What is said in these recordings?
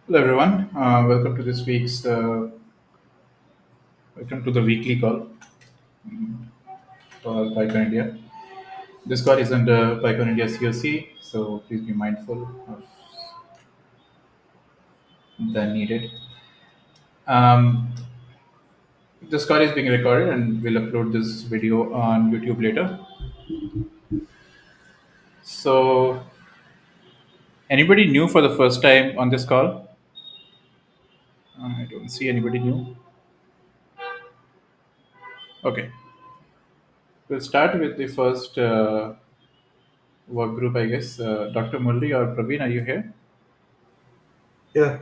Hello everyone. Welcome to this week's welcome to the weekly call for PyCon India. This call is under PyCon India COC, so please be mindful of the needed. Um, this call is being recorded and we'll upload this video on YouTube later. So, anybody new for the first time on this call? I don't see anybody new. Okay, we'll start with the first work group, I guess. Dr. Murli or Praveen, are you here? Yeah,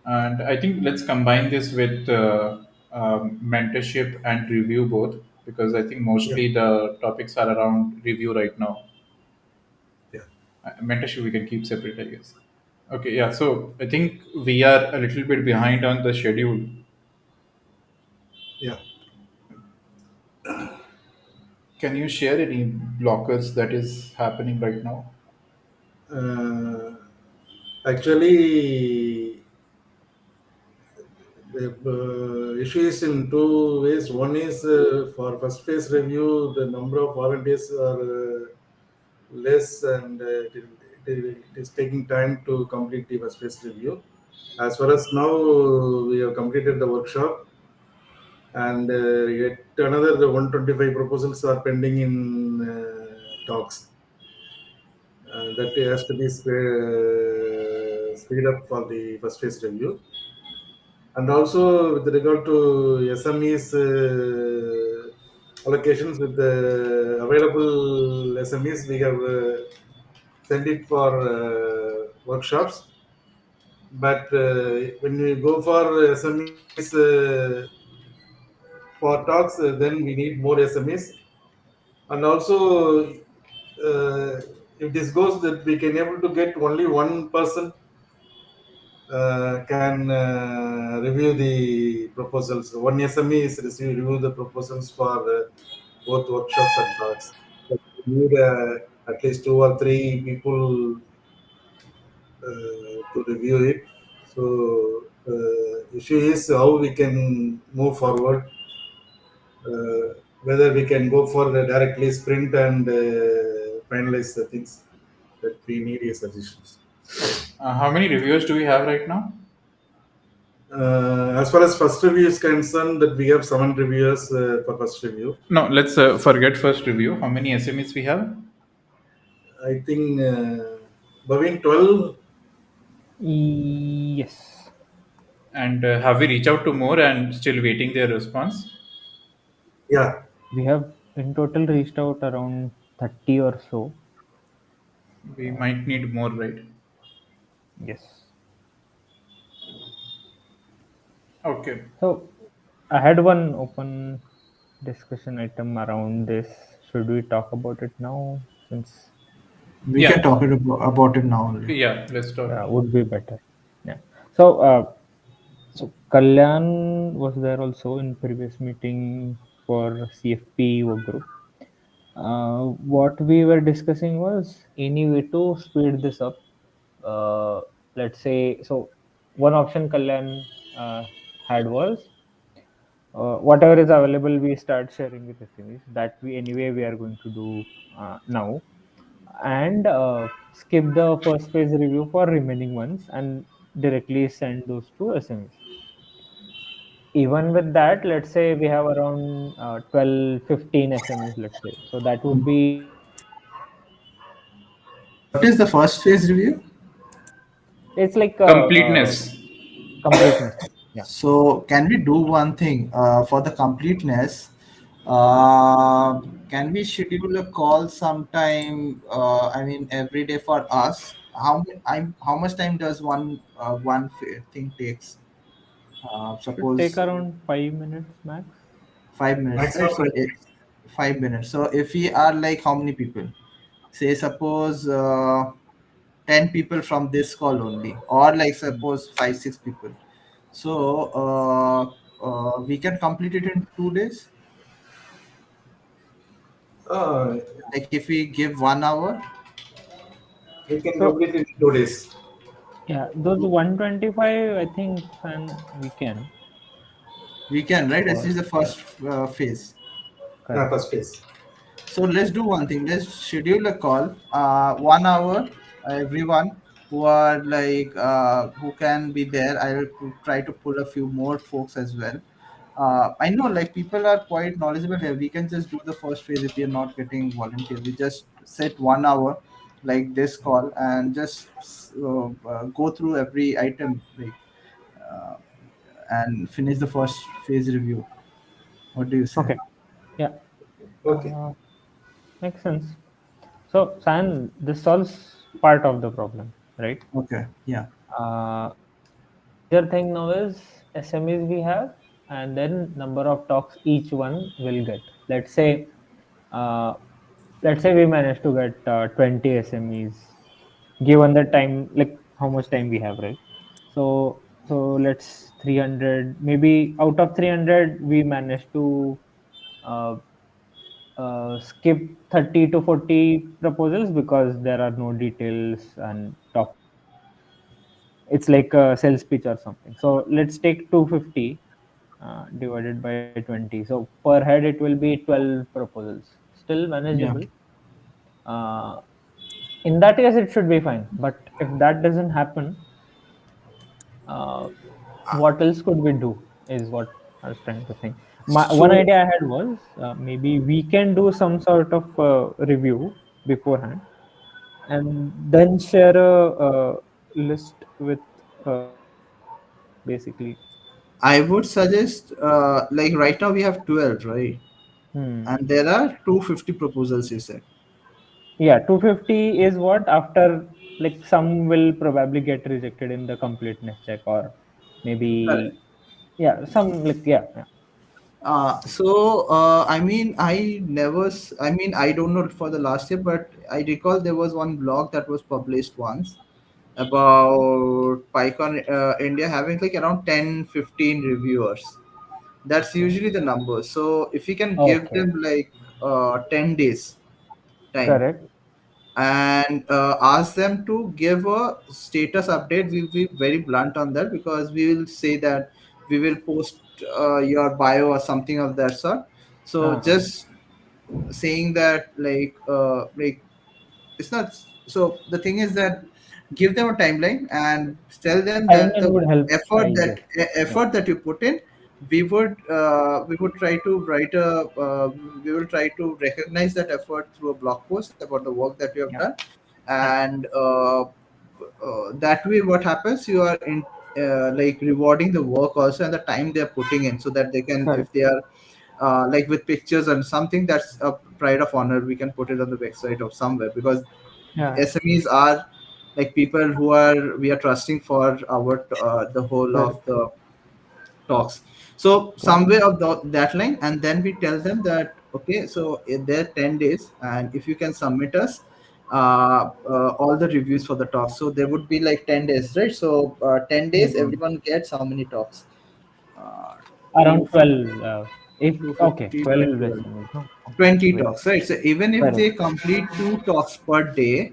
And I think let's combine this with mentorship and review both, because I think yeah, mostly the topics are around review right now. yeah, Mentorship we can keep separate, I guess. Okay, yeah. So I think we are a little bit behind on the schedule. yeah. Can you share any blockers that is happening right now? Uh, Actually, the issue is in two ways. One is for first phase review, the number of volunteers are less, and it is taking time to complete the first phase review. As far as now, we have completed the workshop, and yet another the 125 proposals are pending in talks. That has to be speed up for the first phase review. And also with regard to SMEs allocations with the available SMEs, we have sent it for workshops. But when we go for SMEs for talks, then we need more SMEs. And also, if this goes, that we can able to get only one person can review the proposals. One SME is review the proposals for both workshops and talks. But we need at least two or three people to review it. So issue is how we can move forward. Whether we can go for the directly sprint and finalize the things that we need your suggestions. Okay. How many reviewers do we have right now? As far as first review is concerned, that we have 7 reviewers for first review. No, let's forget first review. How many SMEs we have? I think Bhavin 12. Yes, And have we reached out to more and still waiting their response? Yeah, we have in total reached out around 30 or so. We might need more, right? Yes. Okay. So I had one open discussion item around this. Should we talk about it now? Since We can Yeah. talk about it now only. Yeah. Let's talk. would be better. Yeah. So so Kalyan was there also in previous meeting for CFP work group. What we were discussing was any way to speed this up. Uh, let's say so. One option Kalyan had was whatever is available, we start sharing with SMEs. That we anyway we are going to do now, and skip the first phase review for remaining ones and directly send those to SMEs. Even with that, let's say we have around 12, 15 SMEs, let's say. So that would be What is the first phase review? it's like Completeness. completeness. Yeah. So can we do one thing for the completeness? Uh, can we schedule a call sometime? I mean, every day for us. How much time does thing takes? Should take Suppose around 5 minutes max. 5 minutes, right? maximum So 5 minutes. 5 minutes. So if we are like how many people? Say suppose 10 people from this call only, or like suppose 5 6 people. So we can complete it in 2 days. Uh, Like if we give 1 hour. we can So complete it in 2 days. Yeah, those 125, I think, and we can. We can, right? This Or is the yeah, first phase. correct. First phase. So let's do one thing. Let's schedule a call, 1 hour. Everyone who are like who can be there. I will try to pull a few more folks as well. I know like people are quite knowledgeable here. We can just do the first phase if we are not getting volunteers. We just set 1 hour like this call and just go through every item like uh, and finish the first phase review. What do you say? Okay. Yeah, Okay. uh, makes sense. So, San, this solves part of the problem, right? Okay. Yeah. Uh, Major thing now is SMEs we have, and then number of talks each one will get. Uh, let's say we manage to get 20 SMEs, given the time, like how much time we have, right? So let's 300. Maybe out of 300, we manage to uh, skip 30 to 40 proposals because there are no details and talking. It's like a sales pitch or something. So let's take 250 divided by 20. So per head it will be 12 proposals. Still Yeah. manageable. Uh, in that case, it should be fine. But if that doesn't happen, uh, what else could we do? Is what I was trying to think. One So idea I had was maybe we can do some sort of review beforehand and then share a list with basically. I would suggest, like right now we have 12, right? Hmm. And there are 250 proposals, you said. Yeah, 250 is what after, like, some will probably get rejected in the completeness check, or Correct. maybe, yeah, some, like, yeah, yeah. I mean, I mean, I don't know for the last year, but I recall there was one blog that was published once about PyCon India having like around 10, 15 reviewers. That's Okay. usually the number. So if you can give Okay. them like 10 days time, Correct. and ask them to give a status update. We'll be very blunt on that because we will say that we will post your bio or something of that sort. So Uh-huh. just saying that like it's not. So the thing is that give them a timeline and tell them that Timeline the would help, I guess. Yeah. effort that you put in, we would try to write a we will try to recognize that effort through a blog post about the work that you have Yeah. done. Yeah. And that way what happens, you are in like rewarding the work also and the time they're putting in, so that they can, if Correct. they are like with pictures and something, that's a pride of honor, we can put it on the website or somewhere, because Yeah. SMEs are like people who are we are trusting for our the whole of Correct. the talks. So Correct. somewhere of that line, and then we tell them that okay, so in there 10 days, and if you can submit us all the reviews for the talks, so there would be like 10 days, right? So 10 days Hmm. everyone gets how many talks? uh, Around 250 12. If okay, 12 by 12, SMEs. No. Okay. 20 Wait. talks, right? So even if Correct. they complete 2 talks per day,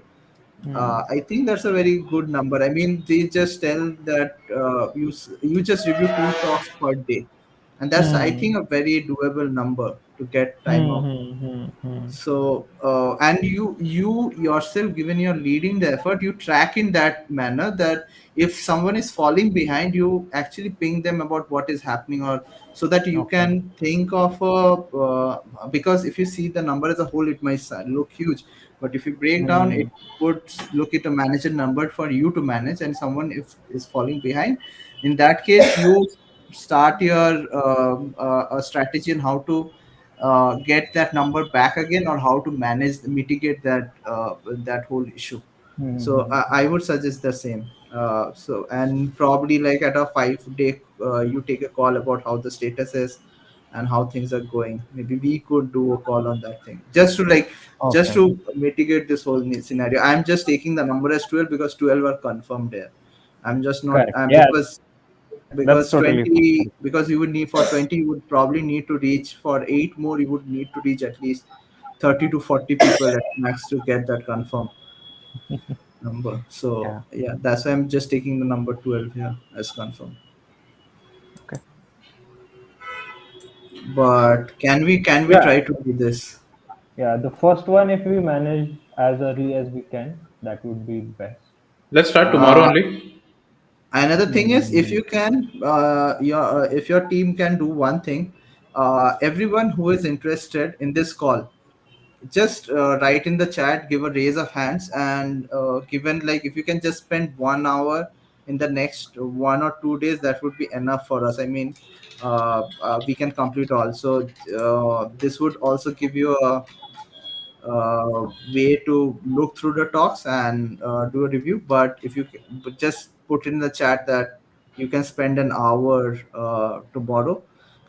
Hmm. I think that's a very good number. I mean, they just tell that you just review 2 talks per day, and that's, I Hmm. think, a very doable number to get time Hmm. out. Hmm. Hmm. Hmm. So and you yourself, given you're leading the effort, you track in that manner that if someone is falling behind, you actually ping them about what is happening, or so that you Okay. can think of a because if you see the number as a whole, it might look huge, but if you break down, Hmm. it would look at a manager number for you to manage, and someone if is falling behind, in that case you start your a strategy on how to get that number back again, or how to manage mitigate that whole issue. Hmm. So Hmm. I would suggest the same. So and probably like at a 5 day you take a call about how the status is and how things are going. Maybe we could do a call on that thing, just to like just Okay. to mitigate this whole scenario. I'm just taking the number as 12 because 12 are confirmed there. I'm just not Correct. Yeah. That's because totally fine. 20, because you would need for 20, you would probably need to reach for 8 more, you would need to reach at least 30 to 40 people at max to get that confirmed. number. So Yeah. yeah, that's why I'm just taking the number 12 here as confirmed. Okay. But can we Yeah. try to do this? Yeah. The first one, if we manage as early as we can, that would be best. Let's start tomorrow Uh, only. Another thing is, if Mm, you can, if your team can do one thing, everyone who is interested in this call, just write in the chat, give a raise of hands, and given like if you can just spend 1 hour in the next 1 or 2 days, that would be enough for us. I mean, we can complete also. This would also give you a way to look through the talks and do a review. But if you but just put in the chat that you can spend an hour tomorrow,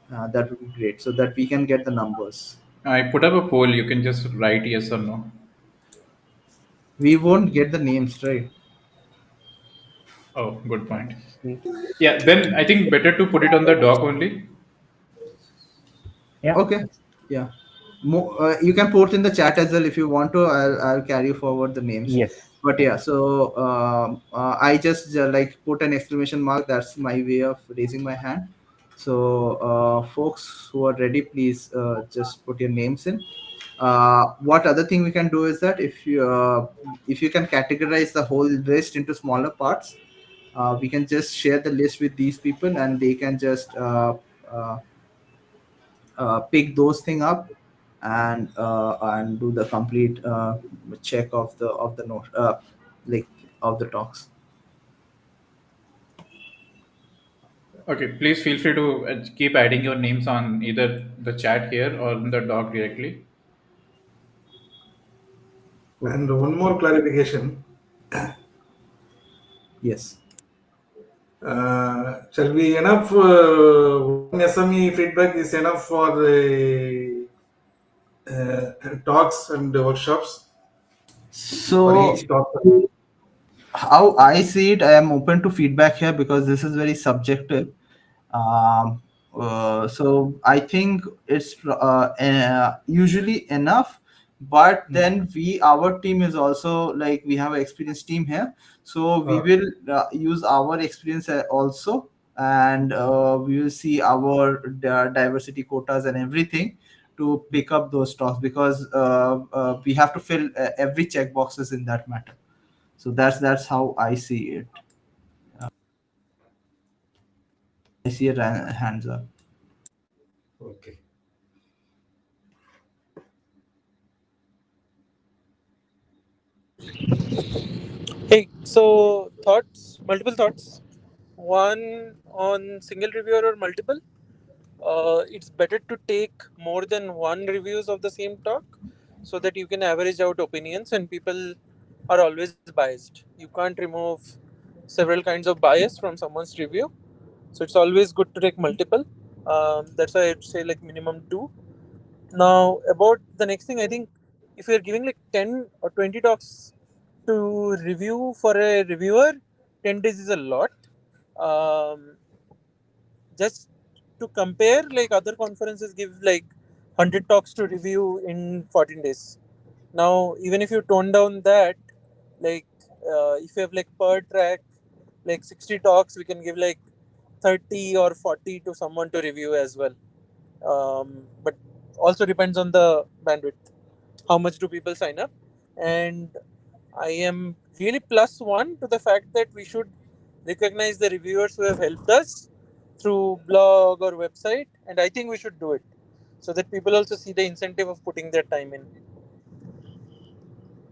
that would be great, so that we can get the numbers. I put up a poll. You can just write yes or no. We won't get the names, right? Oh, good point. let's see. Yeah, then I think better to put it on the doc only. Yeah. Okay. Yeah. You can put in the chat as well if you want to. I'll carry forward the names. Yes. But yeah, so I just like put an exclamation mark. That's my way of raising my hand. So folks who are ready, please just put your names in. What other thing we can do is that if you can categorize the whole list into smaller parts, we can just share the list with these people, and they can just uh, pick those thing up and do the complete check of the note, like of the talks. Okay, please feel free to keep adding your names on either the chat here or in the doc directly. Cool. And one more clarification. Yes. Shall we enough one SME feedback is enough for the talks and workshops for So each talk? how I see it, I am open to feedback here because this is very subjective. Um, so I think it's usually enough, but Hmm. then our team is also like we have an experienced team here, so we Uh, will use our experience also, and we will see our diversity quotas and everything to pick up those talks because we have to fill every check boxes in that matter. So that's how I see it. I see a hands up. okay. Hey, so thoughts, multiple thoughts. One on single reviewer or multiple. It's better to take more than one reviews of the same talk so that you can average out opinions and people are always biased. You can't remove several kinds of bias from someone's review. So it's always good to take multiple. That's why I'd say like minimum two. Now, about the next thing, I think if you're giving like 10 or 20 talks to review for a reviewer, 10 days is a lot. Um, just to compare, like other conferences give like 100 talks to review in 14 days. Now, even if you tone down that, like if you have like per track, like 60 talks, we can give like 30 or 40 to someone to review as well. But also depends on the bandwidth. How much do people sign up? And I am really plus one to the fact that we should recognize the reviewers who have helped us through blog or website, and I think we should do it so that people also see the incentive of putting their time in.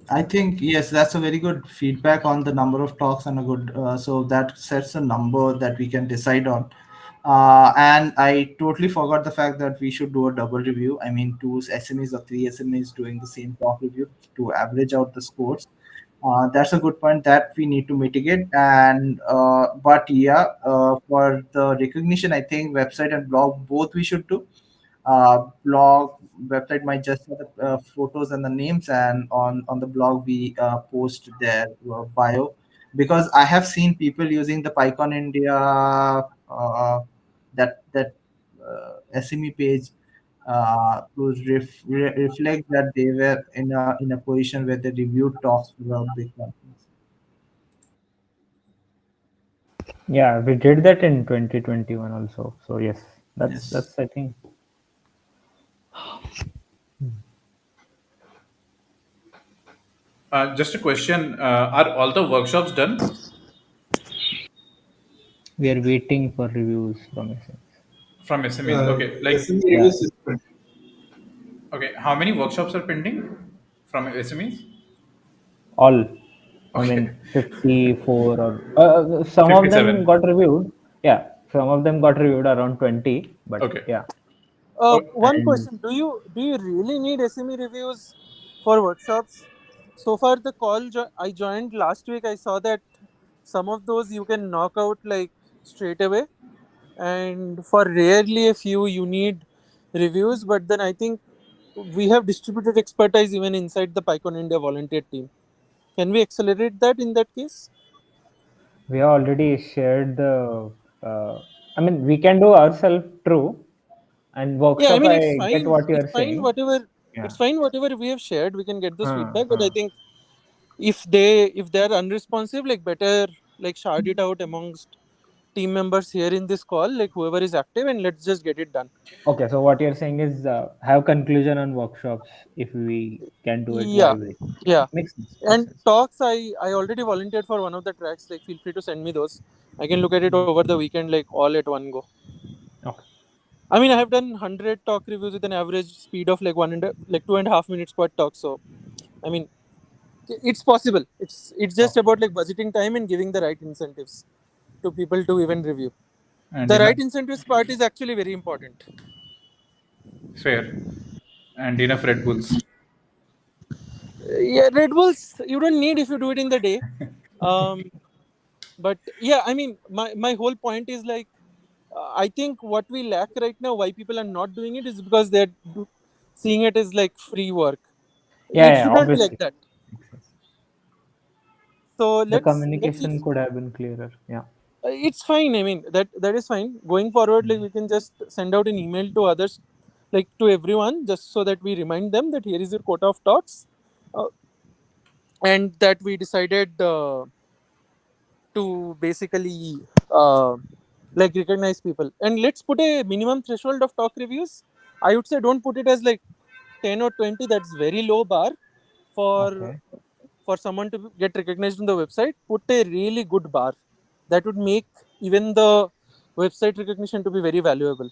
I think yes, that's a very good feedback on the number of talks and a good so that sets a number that we can decide on. And I totally forgot the fact that we should do a double review. I mean, two SMEs or three SMEs doing the same talk review to average out the scores. That's a good point that we need to mitigate. And but yeah, for the recognition, I think website and blog both we should do. Blog website might just have the photos and the names, and on the blog we post their bio, because I have seen people using the PyCon India that SME page to reflect that they were in a position where they reviewed talks for a big companies. Yeah, we did that in 2021 also. So yes, Yes. that's I think. Just a question: are all the workshops done We are waiting for reviews from SMEs. from SMEs? Okay, like SME Yeah, reviews is good. okay, how many workshops are pending from SMEs? all. I Okay, mean, 54 or some of them 57. got reviewed. Yeah, some of them got reviewed around 20. But Okay. yeah, Oh, One and question: do you really need SME reviews for workshops? So far, the I joined last week, I saw that some of those you can knock out like straight away, and for rarely a few you need reviews. But then I think we have distributed expertise even inside the PyCon India volunteer team. Can we accelerate that in that case? we have already shared the. I mean, we can do ourselves, true. And Yeah, I workshop, mean it's I get fine. what you It's are fine. saying. Yeah. It's fine. Whatever we have shared, we can get those Huh, feedback. But I huh. think if they're unresponsive, like better like shard it out amongst team members here in this call, like whoever is active, and let's just get it done. Okay, so what you're saying is have conclusion on workshops if we can do it Yeah, while waiting. Yeah, yeah. makes sense. Makes And sense. talks, I already volunteered for one of the tracks. Like feel free to send me those. I can look at it over the weekend, like all at one go. Okay. I mean, I have done 100 talk reviews with an average speed of like 2.5 minutes per talk. So I mean, it's possible. It's just okay. about like budgeting time and giving the right incentives to people to even review. And The enough, right incentives part is actually very important. fair, and enough Red Bulls. Yeah, Red Bulls you don't need if you do it in the day. Um, but yeah, I mean, my whole point is like, I think what we lack right now, why people are not doing it, is because seeing it as like free work. Yeah, It yeah, should not be like obviously. that. Makes sense. So The let's communication could have been clearer. Yeah. it's fine. I mean, that is fine. Going forward, like we can just send out an email to others, like to everyone, just so that we remind them that here is your quota of talks, uh, and that we decided to basically uh, like recognize people. And let's put a minimum threshold of talk reviews. I would say don't put it as like 10 or 20. That's very low bar for Okay. someone to get recognized on the website. Put a really good bar that would make even the website recognition to be very valuable.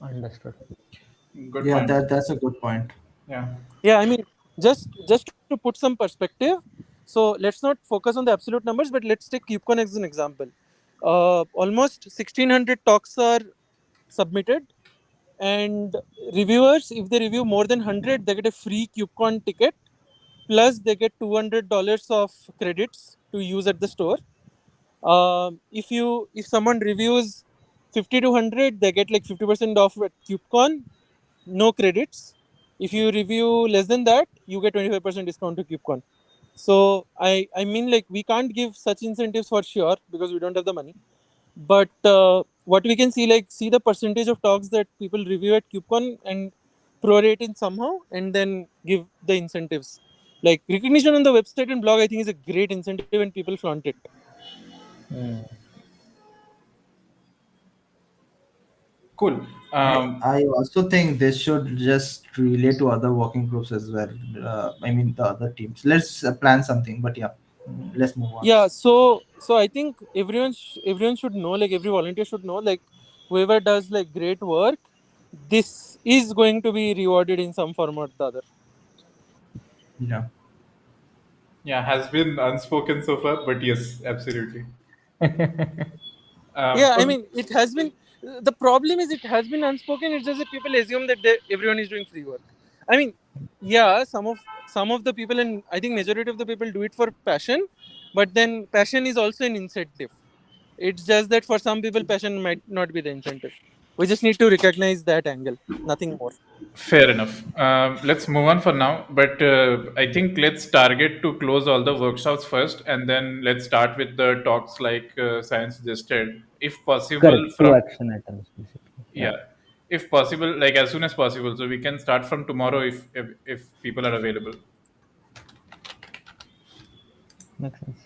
Understood. Good Yeah, point. that's a good point. Yeah. Yeah, I mean, just to put some perspective. So let's not focus on the absolute numbers, but let's take KubeCon as an example. Almost 1,600 talks are submitted, and reviewers, if they review more than 100, they get a free KubeCon ticket. Plus, they get $200 of credits to use at the store. If someone reviews 50 to 100, they get like 50% off at KubeCon, no credits. If you review less than that, you get 25% discount to KubeCon. So I mean, like we can't give such incentives for sure because we don't have the money. But what we can see, like see the percentage of talks that people review at KubeCon and prorate in somehow, and then give the incentives. Like recognition on the website and blog, I think is a great incentive and people flaunt it. Hmm. Cool. I also think this should just relate to other working groups as well. I mean, the other teams. Let's plan something, but yeah, let's move on. Yeah, so I think everyone should know, like every volunteer should know, like whoever does like great work, this is going to be rewarded in some form or the other. Yeah. Yeah, has been unspoken so far, but yes, absolutely. Yeah, I Okay. mean, it has been. The problem is it has been unspoken. It's just that people assume that everyone is doing free work. I mean, yeah, some of the people, and I think majority of the people do it for passion, but then passion is also an incentive. It's just that for some people, passion might not be the incentive. We just need to recognize that angle, nothing more. Fair enough. Let's move on for now. But I think let's target to close all the workshops first, and then let's start with the talks like Science suggested, if possible. Correct. Two From action items, basically. Yeah. yeah, if possible, like as soon as possible. So we can start from tomorrow if people are available. Makes sense.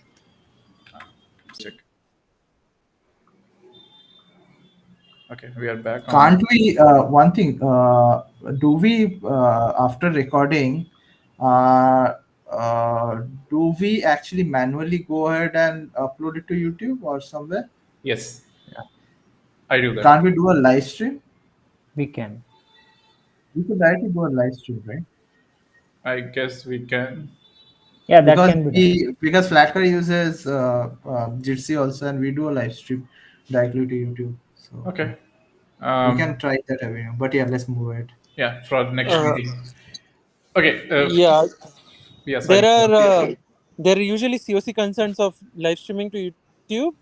Okay, we are back on. Can't we? One thing. Do we after recording? Uh, uh, do we actually manually go ahead and upload it to YouTube or somewhere? Yes, Yeah, I do that. Can't we do a live stream? we can. We could directly do a live stream, right? I guess we can. Yeah, that Because can be done. because Flatcar uses Jitsi also, and we do a live stream directly to YouTube. So yeah, Okay. we can Um, try that avenue. But yeah, let's move ahead. yeah, for the next Uh, meeting. Okay. yeah, Yeah, there sorry. are there are usually COC concerns of live streaming to YouTube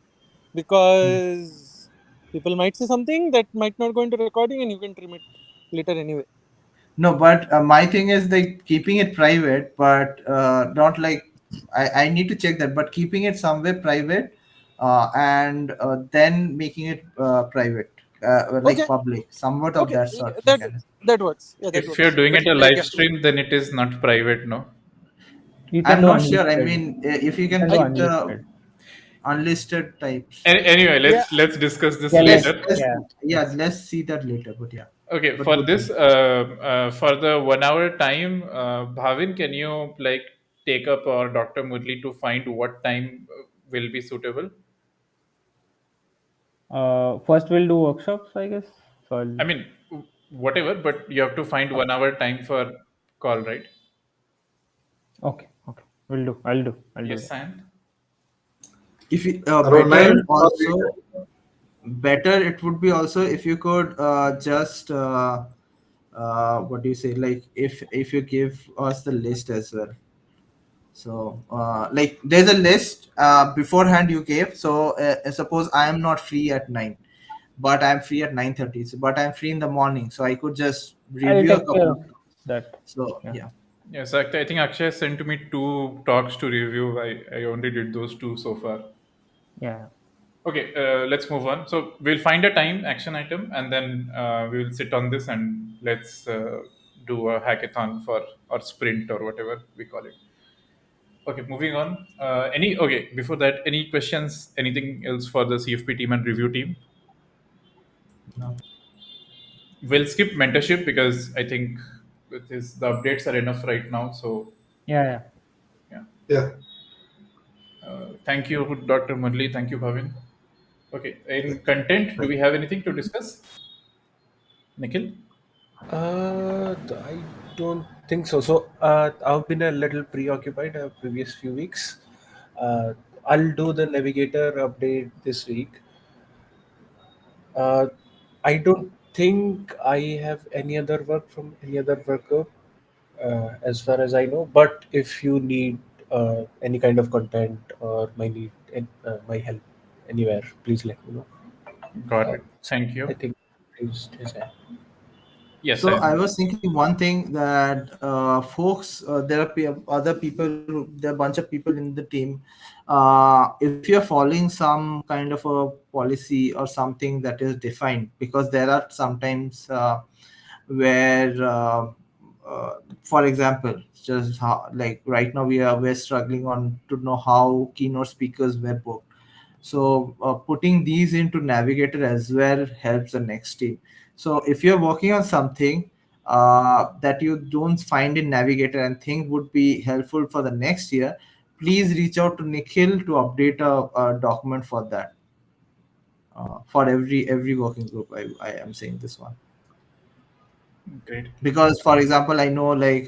because people might say something that might not go into recording, and you can trim it later anyway. No, but my thing is like keeping it private, but not like I need to check that, but keeping it somewhere private, and then making it private, like Okay, public, somewhat of okay, that sort that mechanism. that works. Yeah, that If you're works. doing But it a like, live yeah, stream, then it is not private, no? You can I'm do not sure. I unlisted. mean, if you You can can do I keep the unlisted. unlisted types. Anyway, yeah. let's discuss this Yeah, Let's, later. let's yeah, yeah, let's let's see that later. But yeah, Okay, but for good this, point. for the 1 hour time, Bhavin, can you like take up or Dr. Murli to find what time will be suitable? first we'll do workshops, I guess. So I I'll, mean, whatever, but you have to find 1 hour time for call, right? okay, okay. We'll do. I'll do Yes, that. and If you Around better 9 or also, better it would be also if you could just what do you say, like if you give us the list as well. So like there's a list beforehand you gave. So suppose I am not free at 9, but I'm free at 9:30. So, but I'm free in the morning, so I could just I'll review a take care couple of of talks. that. So Yeah, yeah. yes, I think Akshay sent to me two talks to review. I only did those two so far. yeah. Okay, let's move on. So we'll find a time action item, and then we will sit on this and let's do a hackathon for or sprint or whatever we call it. Okay, moving on. Any okay before that, any questions? Anything else for the CFP team and review team? No. We'll skip mentorship because I think with this the updates are enough right now. So Yeah, yeah. yeah, yeah. thank you, Dr. Murli. Thank you, Bhavin. Okay, in content, do Right. we have anything to discuss, Nikhil? I don't think so. So I've been a little preoccupied previous few weeks. Uh, I'll do the navigator update this week. Uh, I don't think I have any other work from any other work group, as far as I know. But if you need any kind of content or my help anywhere, please let me know. Got Uh, it. Thank I you. think is his hand. Yes, So I and was thinking one thing that folks, there are other people, there are a bunch of people in the team. If you're following some kind of a policy or something that is defined, because there are sometimes where, for example, just how, like right now we're struggling on to know how keynote speakers were booked. So putting these into navigator as well helps the next team. So if you're working on something that you don't find in navigator and think would be helpful for the next year, please reach out to Nikhil to update a document for that, for every working group. I am saying this one great. because for example I know like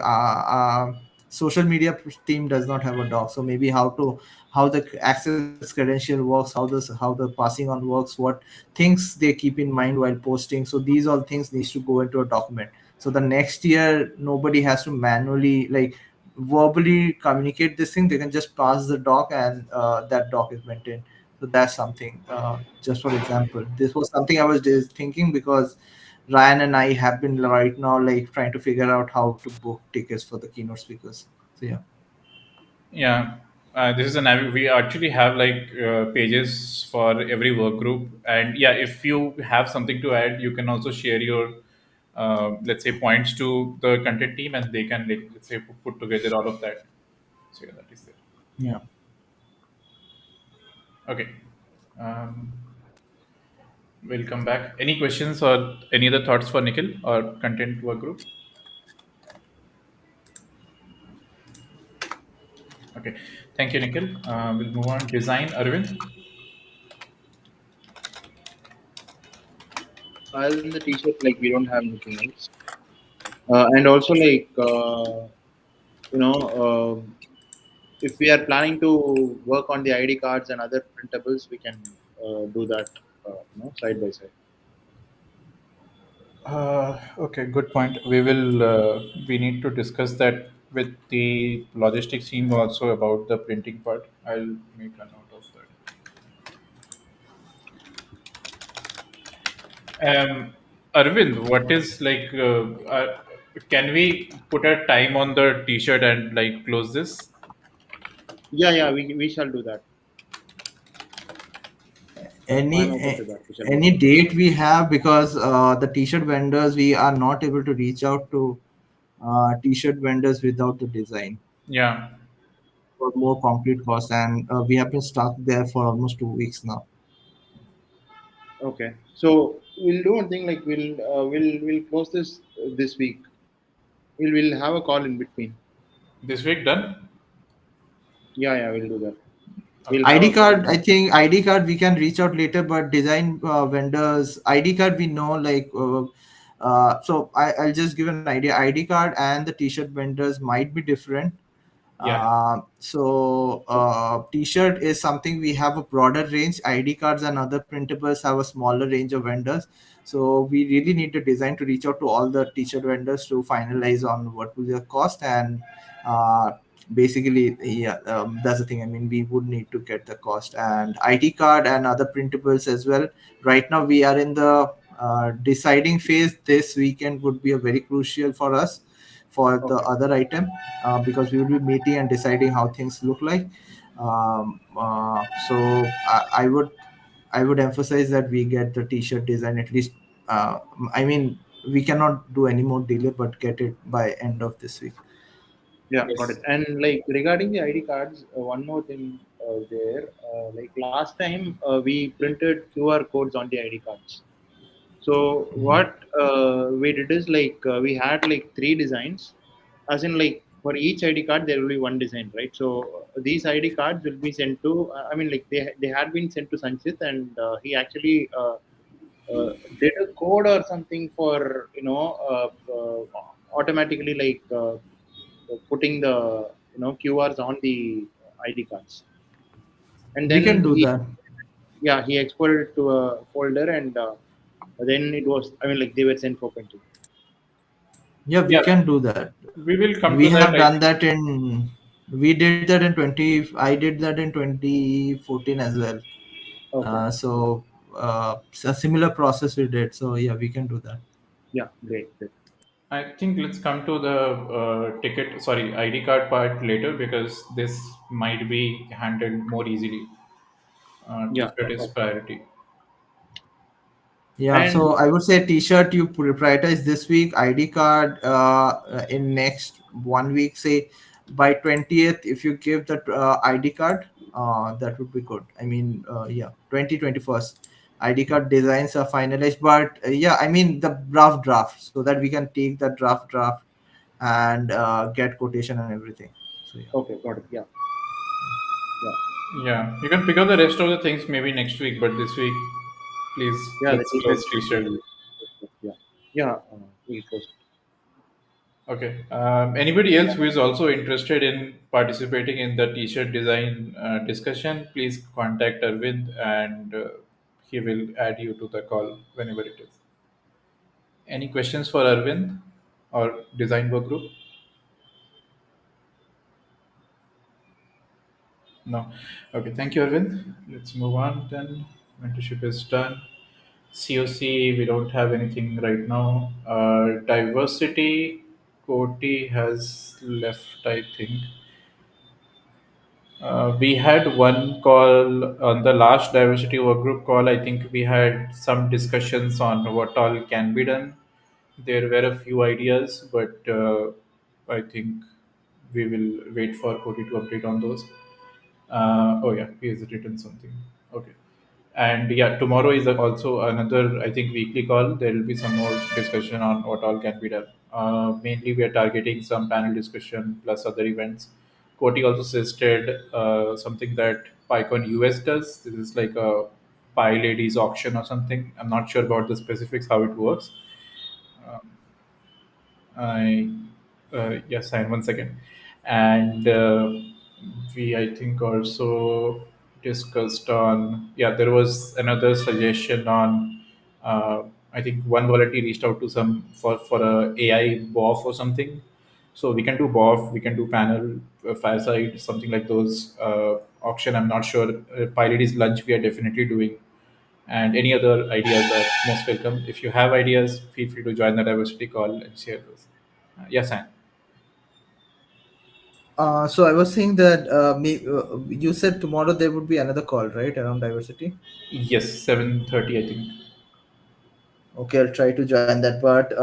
social media team does not have a doc, so maybe how the access credential works, how the passing on works, what things they keep in mind while posting. So these all things needs to go into a document, so the next year nobody has to manually like verbally communicate this thing. They can just pass the doc, and that doc is maintained. So that's something, just for example, this was something I was just thinking because Ryan and I have been right now like trying to figure out how to book tickets for the keynote speakers. So yeah, Yeah, this is we actually have like pages for every work group, and yeah, if you have something to add, you can also share your let's say points to the content team, and they can like, let's say put together all of that. So yeah, that is there. yeah. Yeah. Okay. Um, We'll come back. Any questions or any other thoughts for Nikhil or content work group? Okay. Thank you, Nikhil. We'll move on. Design, Arvind. Other than the t-shirt, like we don't have anything else. And also, like if we are planning to work on the ID cards and other printables, we can do that, side by side. Okay, good point. We need to discuss that with the logistics team also about the printing part. I'll make a note of that. Arvind, what is like, can we put a time on the t-shirt and like close this? Yeah, yeah, we shall do that. I'm any open to a- that. We shall do any that. date we have, because the t-shirt vendors, we are not able to reach out to t-shirt vendors without the design Yeah. for more concrete cost, and we have been stuck there for almost 2 weeks now. Okay, so we'll do one thing. Like we'll close this week. We'll have a call in between. This week done? Yeah, yeah, we'll do that. We'll Okay. have ID a call card, in I between. think ID card we can reach out later, but design vendors, ID card we know, like so I'll just give an idea. ID card and the t-shirt vendors might be different. Yeah. T-shirt is something we have a broader range. ID cards and other printables have a smaller range of vendors. So we really need the design to reach out to all the t-shirt vendors to finalize on what will the cost, and uh, basically, yeah, that's the thing. I mean, we would need to get the cost and ID card and other printables as well. Right now, we are in the deciding phase. This weekend would be a very crucial for us for the Okay. other item, because we will be meeting and deciding how things look like. So I would emphasize that we get the t-shirt design at least. Uh, I mean, we cannot do any more delay, but get it by end of this week. Yeah, got Yes. it. And like regarding the ID cards, one more thing there. Like last time, we printed QR codes on the ID cards. So what we did is like we had like three designs, as in like for each ID card there will be one design, right? So these ID cards will be sent to. I mean, like they had been sent to Sanchit, and he actually did a code or something for automatically like putting the QRs on the ID cards, and We can then do that. he exported it to a folder, and then it was, I mean, like they were sent for printing. Yeah, we Yeah. can do that. We will come We to that. have done that in. We did that in 20. I did that in 2014 as well. Okay. A similar process we did. So yeah, we can do that. Yeah, great, great. I think let's come to the ID card part later because this might be handled more easily. Yeah, T-shirt is okay. priority. Yeah, And so I would say t-shirt you prioritize this week, ID card in next 1 week. Say by 20th, if you give that ID card, that would be good. I mean, yeah, 2021st ID card designs are finalized, but yeah, I mean the draft, so that we can take the draft and get quotation and everything. So yeah. okay, got it. Yeah, yeah, Yeah, you can pick up the rest of the things maybe next week, but this week, please yeah. The let's t-shirt close should T-shirt. be, yeah, yeah. We'll close it. Okay. Anybody else who is also interested in participating in the T-shirt design discussion, please contact Arvind and he will add you to the call whenever it is. Any questions for Arvind or design work group? No. Okay. Thank you, Arvind. Let's move on then. Mentorship is done. COC, we don't have anything right now. Diversity, Koti has left, I think. We had one call on the last diversity work group call. I think we had some discussions on what all can be done. There were a few ideas, but I think we will wait for Koti to update on those. Oh, yeah, he has written something. Okay. And yeah, tomorrow is also another, I think, weekly call. There will be some more discussion on what all can be done. Mainly, we are targeting some panel discussion plus other events. Koti also suggested something that PyCon US does. This is like a Pi Ladies auction or something. I'm not sure about the specifics, how it works. Um, I yes, and one second, and we I think also discussed on, yeah, there was another suggestion on, I think one volunteer reached out to some for a AI BOF or something. So we can do BOF, we can do panel, fireside, something like those. Auction, I'm not sure. Pilot is lunch, we are definitely doing, and any other ideas are most welcome. If you have ideas, feel free to join the diversity call and share those. Yes, Anne. So I was saying that you said tomorrow there would be another call, right, around diversity. Yes, 7:30, I think. Okay, I'll try to join that. But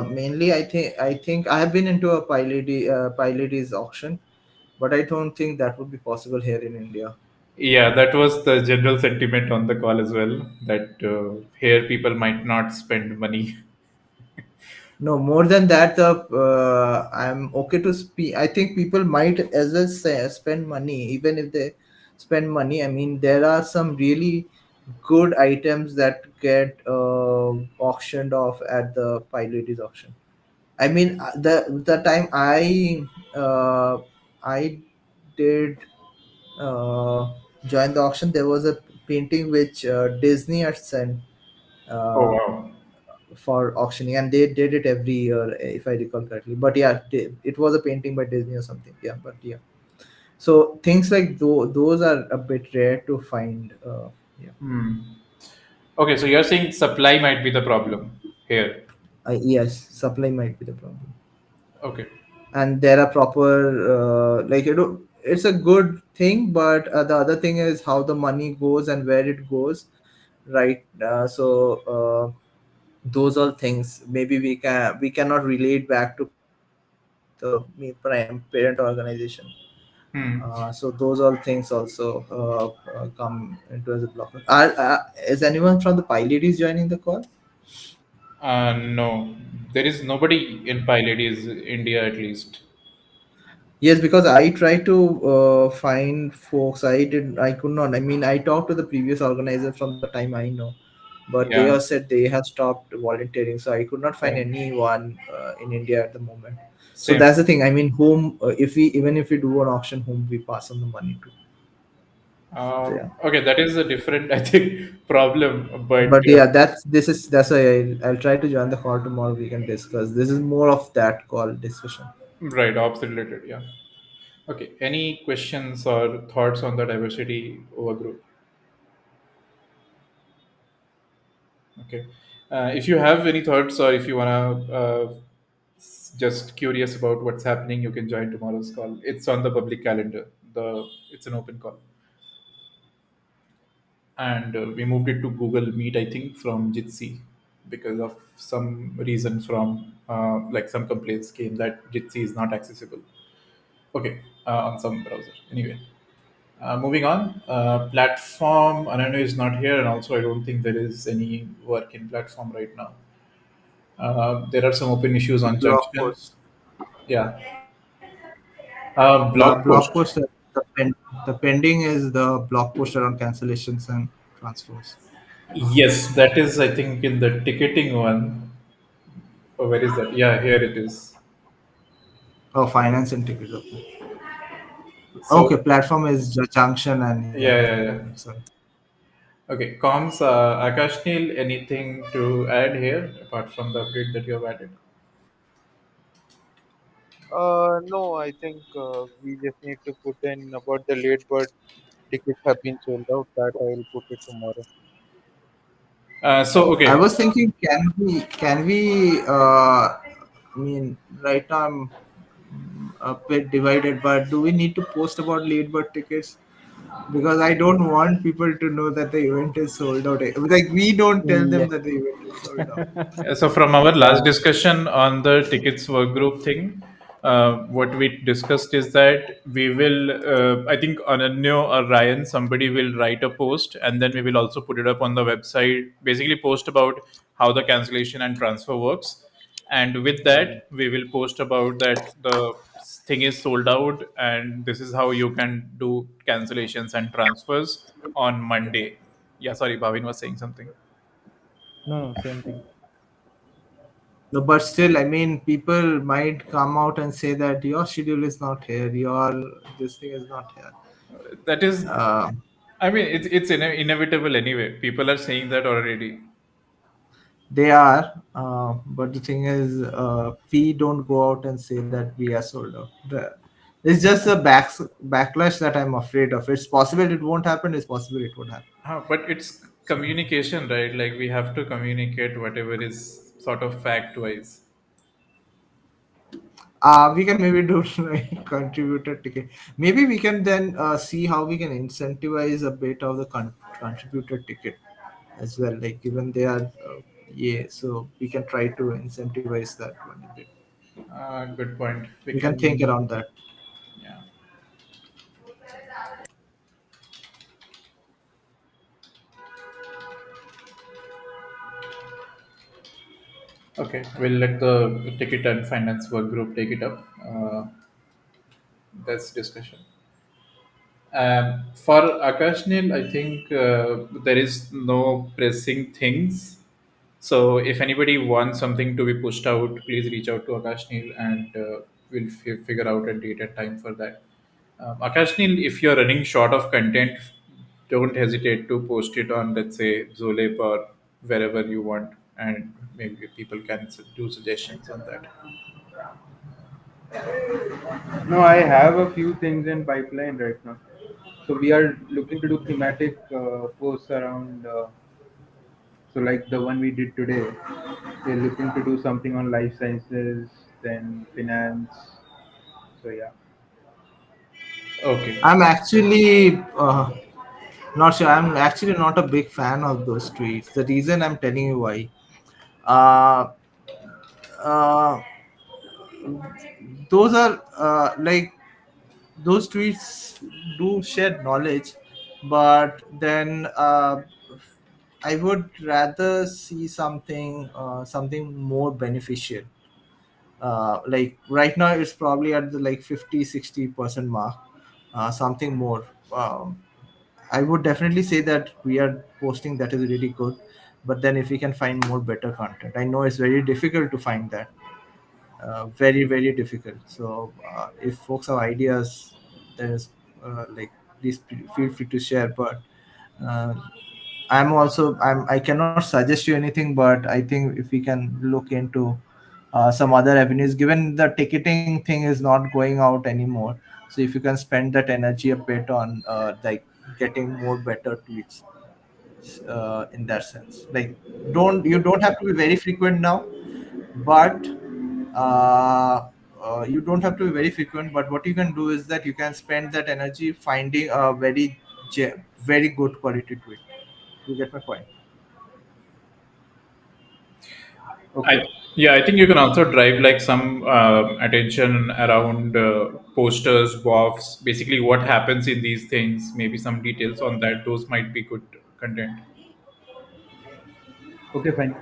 mainly, I think I have been into a Pilates auction, but I don't think that would be possible here in India. Yeah, that was the general sentiment on the call as well. That here people might not spend money. No, more than that, I'm okay to speak. I think people might as well spend money, even if they spend money. I mean, there are some really good items that get auctioned off at the Pilates auction. I mean, the time I did uh, join the auction, there was a painting which Disney had sent Oh uh, wow. for auctioning, and they did it every year, if I recall correctly. But yeah, it was a painting by Disney or something. Yeah, but yeah. So things like those are a bit rare to find. Yeah, Hmm. Okay, so you're saying supply might be the problem here. yes, supply might be the problem. Okay. And there are proper it's a good thing, but the other thing is how the money goes and where it goes, right? Those all things maybe we cannot relate back to parent organization. Hmm. So those all things also come into as a blocker. Is anyone from the pilots joining the call? No, there is nobody in Pilot is India at least. Yes, because I tried to find folks. I could not. I mean, I talked to the previous organizer from the time I know, but they Yeah, have said they have stopped volunteering. So I could not find same, anyone in India at the moment. So same. that's the thing. I mean, whom if we even if we do an auction, whom we pass on the money to. So, yeah. Okay, that is a different, I think, problem. But But yeah, that's why I'll try to join the call tomorrow. We can discuss. This is more of that call discussion. right, opposite related. Yeah. Okay. Any questions or thoughts on the diversity over group? Okay. If you have any thoughts or if you wanna just curious about what's happening, you can join tomorrow's call. It's on the public calendar. It's an open call, and we moved it to Google Meet, I think, from Jitsi because of some reason from like some complaints came that Jitsi is not accessible. Okay, on some browser. Anyway, moving on. Platform Ananu is not here, and also I don't think there is any work in platform right now. There are some open issues on Blog Junction. post. Yeah. The Blog blog post. post, the pending is the blog post around cancellations and transfers. Yes, that is, I think, in the ticketing one. Oh, where is that? Yeah, here it is. Oh, finance and tickets. Okay. Okay, So, platform is Junction and yeah, yeah, yeah, yeah. okay, sorry. Okay, comms, Akash Neil, anything to add here apart from the update that you have added? No, I think we just need to put in about the late bird tickets have been sold out. That I will put it tomorrow. I Okay. was thinking, I mean, right now I'm a bit divided, but do we need to post about late bird tickets? Because I don't want people to know that the event is sold out. Like we don't tell Yeah. them that the event is sold out. So from our last Yeah. discussion on the tickets work group thing, what we discussed is that we will, I think Ananya or Ryan, somebody will write a post and then we will also put it up on the website. Basically, post about how the cancellation and transfer works. And with that, we will post about that the thing is sold out and this is how you can do cancellations and transfers on Monday. Yeah, sorry, Bhavin was saying something. No, no, same thing. No, but still, I mean, people might come out and say that your schedule is not here, your this thing is not here. That is, Uh, I mean, it's inevitable anyway. People are saying that already. they are, but the thing is, we don't go out and say that we are sold out. It's just a backlash that I'm afraid of. It's possible it won't happen. It's possible it would happen. But it's communication, right? Like we have to communicate whatever is sort of fact wise. We can maybe do like contributor ticket. Maybe we can then see how we can incentivize a bit of the contributor ticket as well. Like given they are, yeah, so we can try to incentivize that one a bit. Good point. We We can think can, around that. yeah. Okay, we'll let the ticket and finance work group take it up. That's discussion. For Akashnil, I think there is no pressing things. So if anybody wants something to be pushed out, please reach out to Akashnil and we'll figure out a date and time for that. Akashnil, if you're running short of content, don't hesitate to post it on, let's say, Zolep or wherever you want, and maybe people can do suggestions on that. No, I have a few things in pipeline right now. So we are looking to do thematic posts around. So like the one we did today, we're looking to do something on life sciences, then finance. So yeah. Okay. I'm actually not sure. I'm actually not a big fan of those tweets. The reason I'm telling you why. Uh, uh, those are like those tweets do share knowledge, but then I would rather see something more beneficial. Like right now it's probably at the like 50-60% mark. Something more. I would definitely say that we are posting that is really good, but then if we can find more better content, I know it's very difficult to find that, very difficult. So if folks have ideas, then it's like please feel free to share. But uh, I cannot suggest you anything, but I think if we can look into some other avenues, given the ticketing thing is not going out anymore. So if you can spend that energy a bit on like getting more better tweets in that sense. Like don't have to be very frequent now, but uh, you don't have to be very frequent. But what you can do is that you can spend that energy finding a very good quality tweet. You get my point? I Okay. Yeah, I think you can also drive like some attention around posters, WAFs, basically what happens in these things, maybe some details on that. Those might be good content. Okay, fine.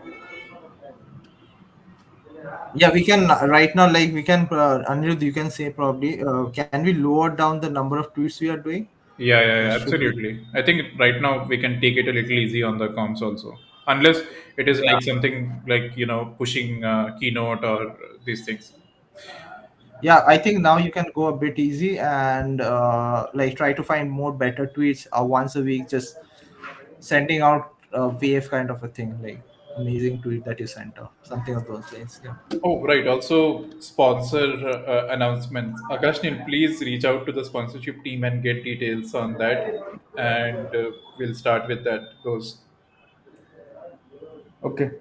Yeah, we can right now. Like we can, Anirudh, you can say probably. Can we lower down the number of tweets we are doing? Yeah, Should we? absolutely. I think right now we can take it a little easy on the comms also, unless it is Yeah. like something like pushing keynote or these things. Yeah, I think now you can go a bit easy and like try to find more better tweets once a week. Just sending out a wave kind of a thing, like amazing tweet that you sent out, something of those lines. Yeah. Oh, right. Also, sponsor announcements. Akashnil, please reach out to the sponsorship team and get details on that, and we'll start with that. Those. Okay.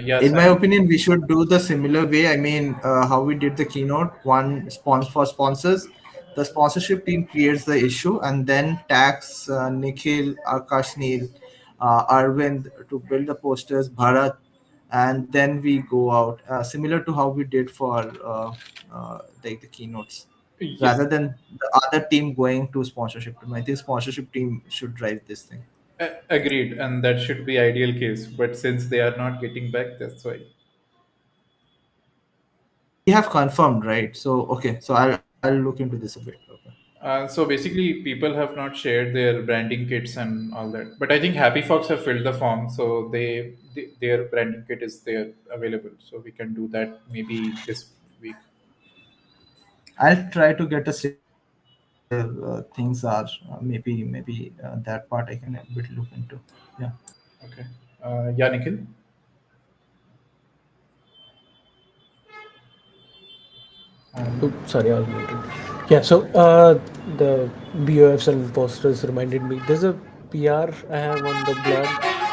Yes, In my and opinion, we should do the similar way. I mean, how we did the keynote, one sponsor for sponsors. The sponsorship team creates the issue and then tags Nikhil, Akash Neil, Arvind to build the posters, Bharat, and then we go out. Similar to how we did for like the keynotes, Yes, rather than the other team going to sponsorship team. I think sponsorship team should drive this thing. agreed, and that should be ideal case. But since they are not getting back, that's why. We have confirmed, right? So okay, so I'll look into this a bit. Okay. So basically, people have not shared their branding kits and all that. But I think Happy Fox have filled the form, so their branding kit is there available. So we can do that maybe this week. I'll try to get a signal where things are. Maybe that part I can a bit look into. Yeah. Okay. Yeah, Nikhil. Oh, Um, sorry, I was muted. Yeah, so the BOFs and posters reminded me. There's a PR I have on the blog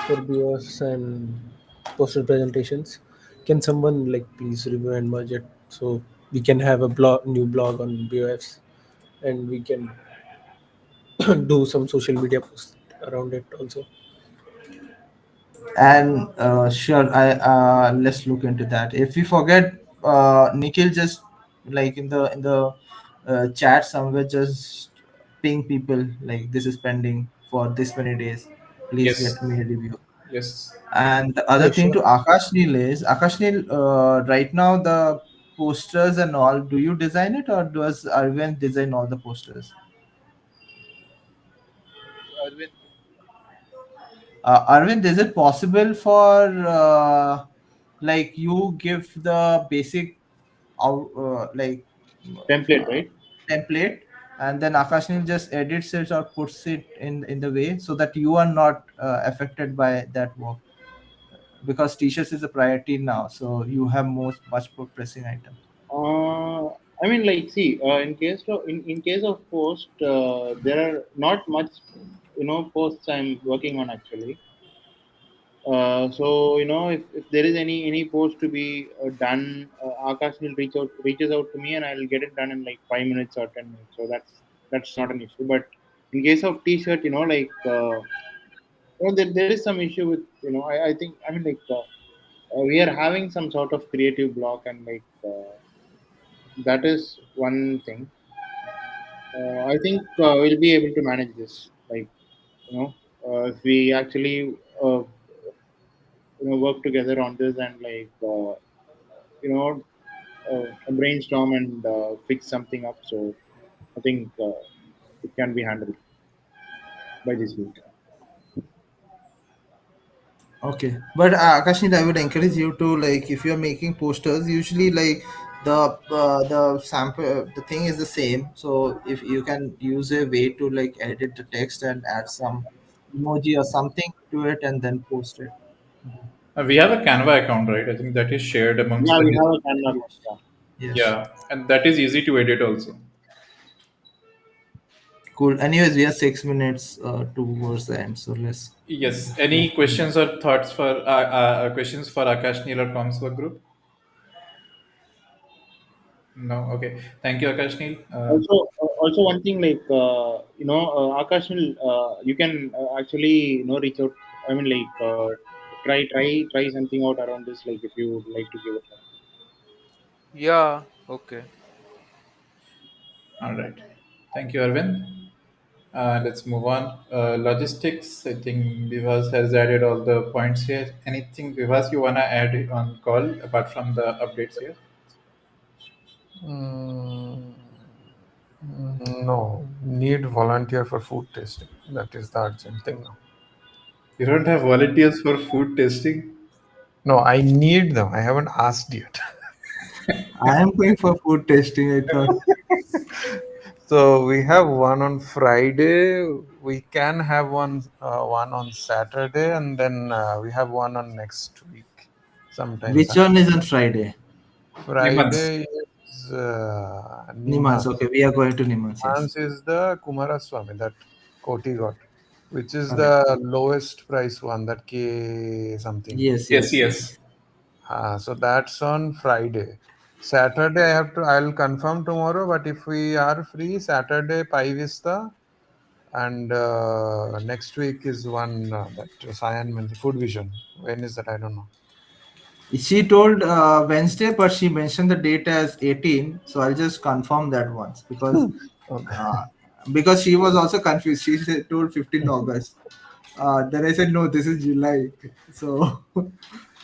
for BOFs and poster presentations. Can someone like please review and merge it so we can have a new blog on BOFs, and we can do some social media posts around it also. And sure, I let's look into that. If we forget, Nikhil, just like in the chat somewhere, just ping people like this is pending for this many days. Please yes. get me a review. Yes. And the other Yeah, thing sure. to Akash Neil is Akash Neil. Right now, the posters and all. Do you design it, or does Arvind design all the posters? Arvind, is it possible for like you give the basic like Template, uh, right? template, and then Akashnil just edits it or puts it in the way so that you are not affected by that work, because t-shirts is a priority now, so you have much more pressing items. I mean, like, see, in case of post, there are not much, posts I'm working on actually. So if there is any post to be done, Akash will reaches out to me, and I'll get it done in like 5 minutes or 10 minutes. So that's not an issue. But in case of T-shirt, like there is some issue with I think I mean like we are having some sort of creative block, and like that is one thing. I think we'll be able to manage this. Like if we actually uh, work together on this, and like you know brainstorm and fix something up. So I think it can be handled by this week. Okay, but Akashit, I would encourage you to, like, if you're making posters, usually like the sample the thing is the same. So if you can use a way to like edit the text and add some emoji or something to it and then post it. We have a Canva account, right? I think that is shared amongst Yeah, we the. have a Canva account. Yes. Yeah. Yes. Yeah, and that is easy to edit also. Cool. Anyways, we have 6 minutes towards the end, so let's Yes. move Any to the questions or thoughts for questions for Akash Neil or Comsworth group? No. Okay. Thank you, Akash Neil. Also one thing like Akash will you can actually reach out. I mean like try something out around this. Like if you would like to give it. Yeah, okay. All right. Thank you, Arvind. Let's move on. Logistics. I think Vivas has added all the points here. Anything, Vivas, you wanna add on call apart from the updates here? Mm, no, need volunteer for food tasting. That is the urgent thing now. You don't have volunteers for food testing. No, I need them. I haven't asked yet. I am going for food tasting, I thought. So we have one on Friday. We can have one on Saturday, and then we have one on next week, sometime Which one Saturday. is on Friday? Nimans. Friday is Nimans. Nimas. Okay, we are going to Nimans, yes. Nimas is the Kumaraswamy that Koti got, which is Okay. the lowest price one, that K something. Yes, Yes, yes, yes. yes. So that's on Friday. Saturday I'll confirm tomorrow, but if we are free, Saturday Pi Vista, and next week is one that Cyan means Food Vision. When is that? I don't know. She told Wednesday, but she mentioned the date as 18. So I'll just confirm that once Okay. uh, because she was also confused. She told 15 August. Then I said no, this is July. So,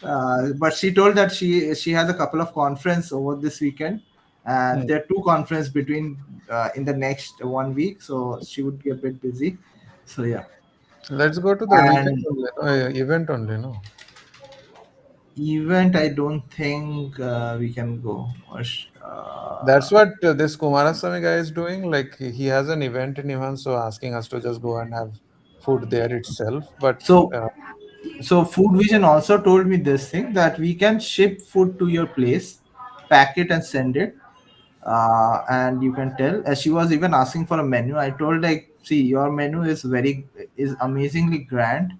but she told that she has a couple of conference over this weekend, and Hmm. there are two conference between in the next 1 week. So she would be a bit busy. So yeah, Let's go to the weekend and only, no, event only, no. event I don't think we can go. That's what this Kumaraswamy guy is doing. Like he has an event in Ivan, so asking us to just go and have food there itself. But So uh, so Food Vision also told me this thing that we can ship food to your place, pack it and send it, and you can tell. As she was even asking for a menu, I told like, see, your menu is amazingly grand,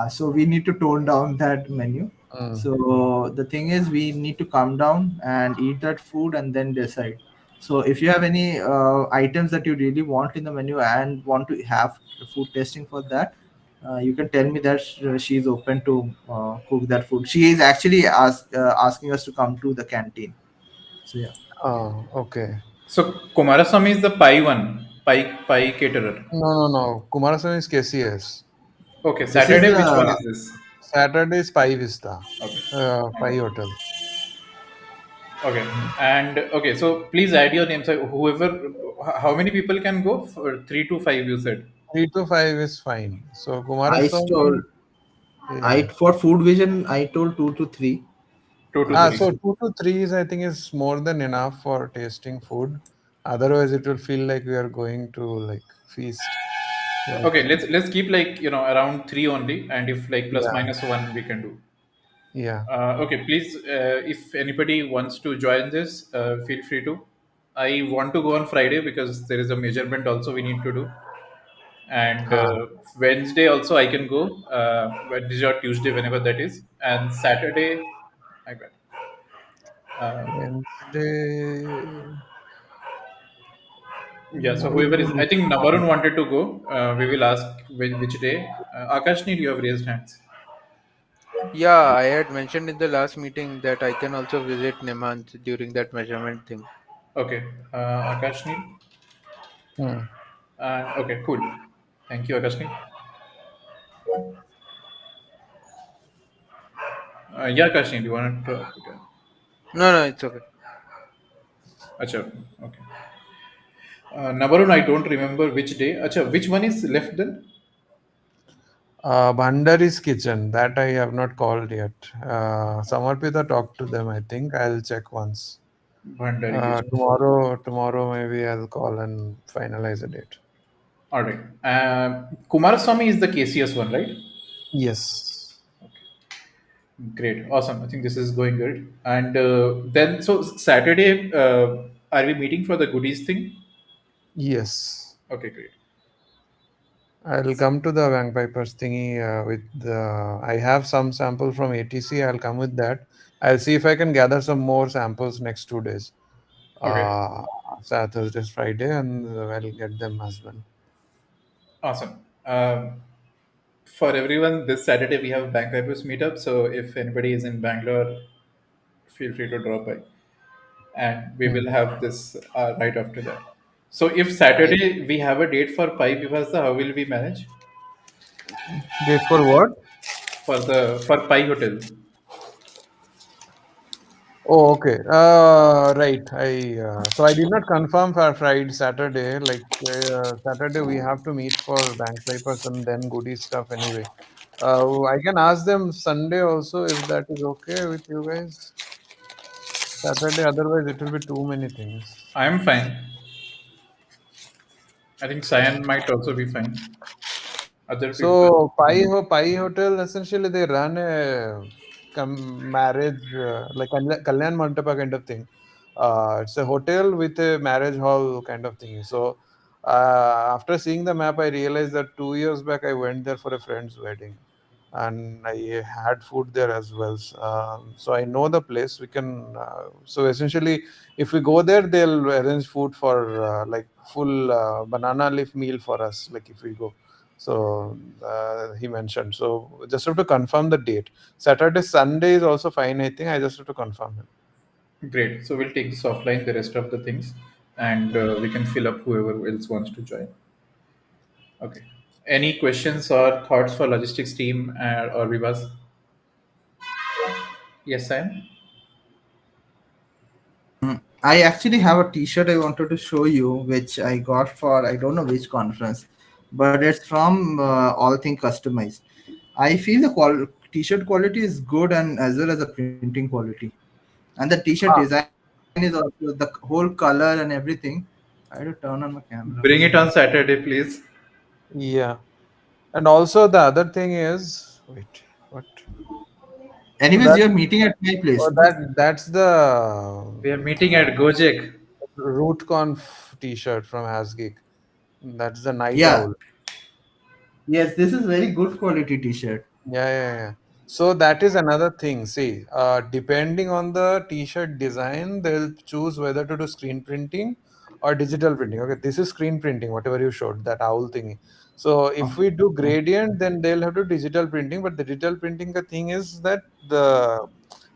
so we need to tone down that menu. mm, So the thing is, we need to calm down and eat that food and then decide. So if you have any items that you really want in the menu and want to have food tasting for that, you can tell me that she is open to cook that food. She is actually asking us to come to the canteen. So yeah. okay. So Kumaraswamy is the pie one, pie caterer. No. Kumaraswamy is KCS. Okay, This is Saturday. Which one is this? Saturday is Pi Vista, Okay, I Pi got it. Hotel. Okay, Hmm. and okay, so please add your names. So whoever, how many people can go? For 3 to 5, you said. 3 to 5 is fine. So I told Kumaraswamy, I yeah. for Food Vision I told 2 to 3. Two to three. So 2 to 3 is, I think, is more than enough for tasting food. Otherwise, it will feel like we are going to like feast. Like, Okay, let's keep like around three only, and if like plus yeah, minus one we can do. yeah. Okay, please, if anybody wants to join this, feel free to. I want to go on Friday because there is a measurement also we need to do, and Ah, Wednesday also I can go. Wednesday or Tuesday, whenever that is, and Saturday, I bet. Uh, Wednesday. yeah, so whoever is, I think Nabarun wanted to go. We will ask which day. Akashni, you have raised hands. Yeah, I had mentioned in the last meeting that I can also visit Nimhans during that measurement thing. Okay, Akashni. Hmm. Okay, cool. Thank you, Akashni. Yeah, Akashni, do you want to talk again? No, no, it's okay. Acha, okay. Nabarun, I don't remember which day. Acha, which one is left then? Bhandari's kitchen. That I have not called yet. Samarpita talked to them. I think I'll check once. Bhandari Kitchen. Tomorrow maybe I'll call and finalize a date. All right. Kumaraswamy is the KCS one, right? Yes. Great. Awesome. I think this is going good. And then, so Saturday, are we meeting for the goodies thing? Yes. Okay, great. I'll come to the bagpipers thingy with the. I have some sample from ATC. I'll come with that. I'll see if I can gather some more samples next 2 days. Okay, Uh, Thursday, Friday, and I'll get them as well. awesome. For everyone, this Saturday we have Bank Vipers meetup. So if anybody is in Bangalore, feel free to drop by, and we Hmm. will have this right after that. So if I Saturday we have a date for Pi Vivasta, how will we manage Date for what? for Pi Hotel? Oh, okay. Right. So I did not confirm for Friday, Saturday. Like Saturday, we have to meet for bank papers and then goodie stuff anyway. I can ask them Sunday also if that is okay with you guys. Saturday, otherwise it will be too many things. I am fine. I think Cyan might also be fine. Other people. So Pi Hotel essentially they run a marriage like Kalyan Mandapa kind of thing. It's a hotel with a marriage hall kind of thing. So after seeing the map, I realized that 2 years back I went there for a friend's wedding, and I had food there as well. So I know the place. We can. So essentially, if we go there, they'll arrange food for like full banana leaf meal for us. Like if we go. So he mentioned. So just have to confirm the date. Saturday, Sunday is also fine. I think I just have to confirm him. Great. So we'll take this offline, the rest of the things, and we can fill up whoever else wants to join. Okay. Any questions or thoughts for logistics team or Vivas? Yes, Sam. I actually have a T-shirt I wanted to show you, which I got for I don't know which conference, but it's from All Thing Customized. I feel the T-shirt quality is good and as well as the printing quality, and the T-shirt Ah, design is also the whole color and everything. I had to turn on my camera one second. Bring it on Saturday, please. yeah. And also the other thing is, wait, what? So Anyways, that, you're meeting at my place, oh, no? that's the We are meeting at Gojek. RootConf T-shirt from Hasgeek. That's the night Yeah. owl. Yes, this is very good quality T-shirt. Yeah, yeah, yeah. So that is another thing. See, depending on the t-shirt design, they'll choose whether to do screen printing or digital printing. Okay, this is screen printing, whatever you showed, that owl thingy. So if we do Oh, gradient, then they'll have to digital printing. But the digital printing, the thing is that the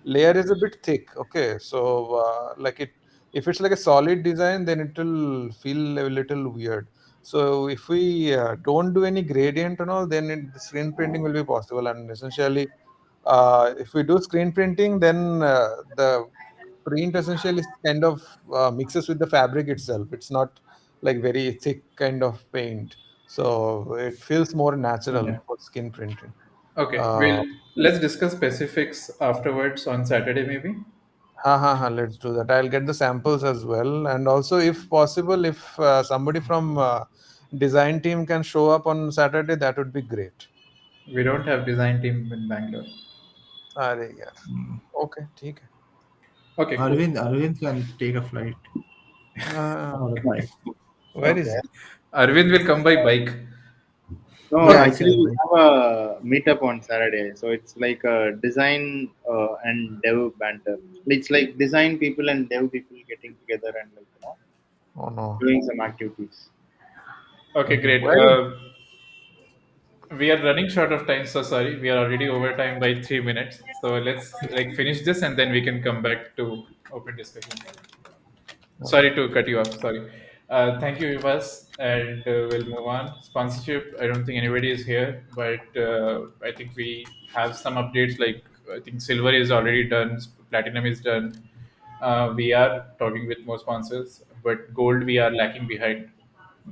layer is a bit thick. Okay, so like it, if it's like a solid design, then it will feel a little weird. So if we don't do any gradient and all, then the screen printing will be possible. And essentially, if we do screen printing, then the print essentially kind of mixes with the fabric itself. It's not like very thick kind of paint, so it feels more natural yeah. for skin printing. Okay, Uh, let's discuss specifics afterwards on Saturday, maybe. let's do that. I'll get the samples as well, and also, if possible, if somebody from design team can show up on Saturday, that would be great. We don't have design team in Bangalore. अरे यार, okay, ठीक है. Okay, cool. Arvind can take a flight or a bike. Where is Okay. he? Arvind will come by bike. No, Yeah, Okay. he actually, can we bike. have a meetup on Saturday. So it's like a design and dev banter. It's like design people and dev people getting together and like Oh no. doing some activities. Okay, Okay. great. Where is? We are running short of time, so sorry. We are already over time by 3 minutes. So let's like finish this and then we can come back to open discussion. Okay. Sorry to cut you off. Sorry. Thank you, Vivas, and we'll move on. Sponsorship. I don't think anybody is here, but I think we have some updates. Like I think silver is already done, platinum is done. We are talking with more sponsors, but gold we are lacking behind.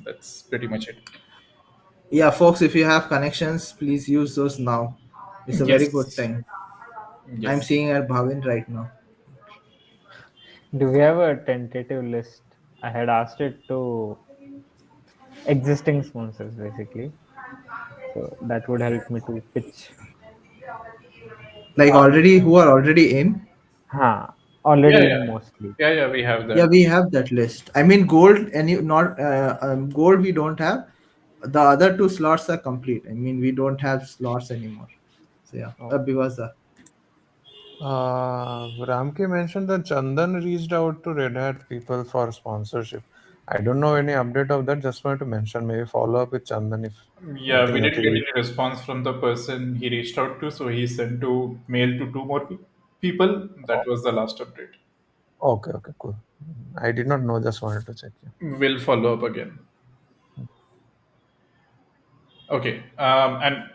That's pretty much it. Yeah, folks, if you have connections, please use those now. It's a very good Yes. time. I'm Yes. seeing at Bhavin right now. Do we have a tentative list? I had asked it to existing sponsors basically, so that would help me to pitch. Like already, who are already in? Yeah, Already in yeah, mostly. yeah, yeah. We have Yeah, that. we have that list. I mean, gold and you not gold. We don't have. The other two slots are complete. I mean, we don't have slots anymore. So yeah, Oh, Bivasa. Ramke mentioned that Chandan reached out to Red Hat people for sponsorship. I don't know any update of that. Just wanted to mention. Maybe follow up with Chandan if Yeah, we anything didn't that get will. any response from the person he reached out to, so he sent to mail to two more people. That Oh, was the last update. okay, okay, cool. I did not know. Just wanted to check. Yeah. We'll follow up again. Okay. And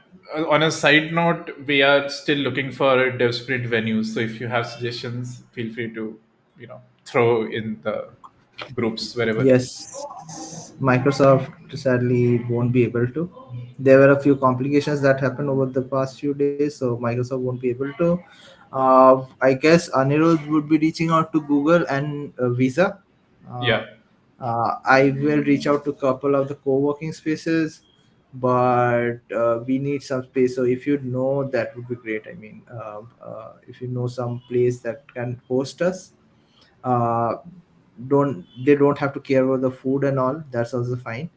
on a side note, we are still looking for dev sprint venues. So if you have suggestions, feel free to, throw in the groups wherever. Yes, Microsoft sadly won't be able to. There were a few complications that happened over the past few days, so Microsoft won't be able to. I guess Anirudh would be reaching out to Google and Visa. Uh, Yeah. I will reach out to a couple of the co-working spaces, but we need some space. So if you know, that would be great. I mean, if you know some place that can host us, uh, don't have to care about the food and all. That's also fine.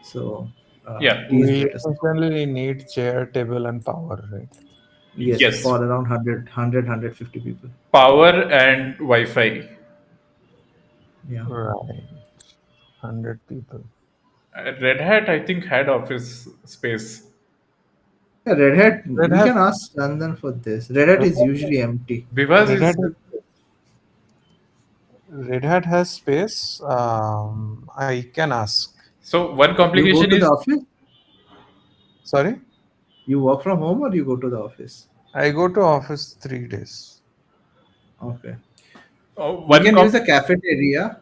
So Yeah. please We let us know. essentially need chair, table, and power, right? Yes, Yes. for around 100 people. Power and Wi Fi. Yeah. Right. 100 people. Red Hat, I think, had office space. Yeah, Red Hat. Red We Hat, can ask Chandan for this. Red Hat Red is Hat, usually empty. Vivas Red Hat, is. Red Hat has space. I can ask. So one You go complication to the is. office. Sorry, You work from home or you go to the office. I go to office 3 days. Okay. We One can use comp. the cafeteria.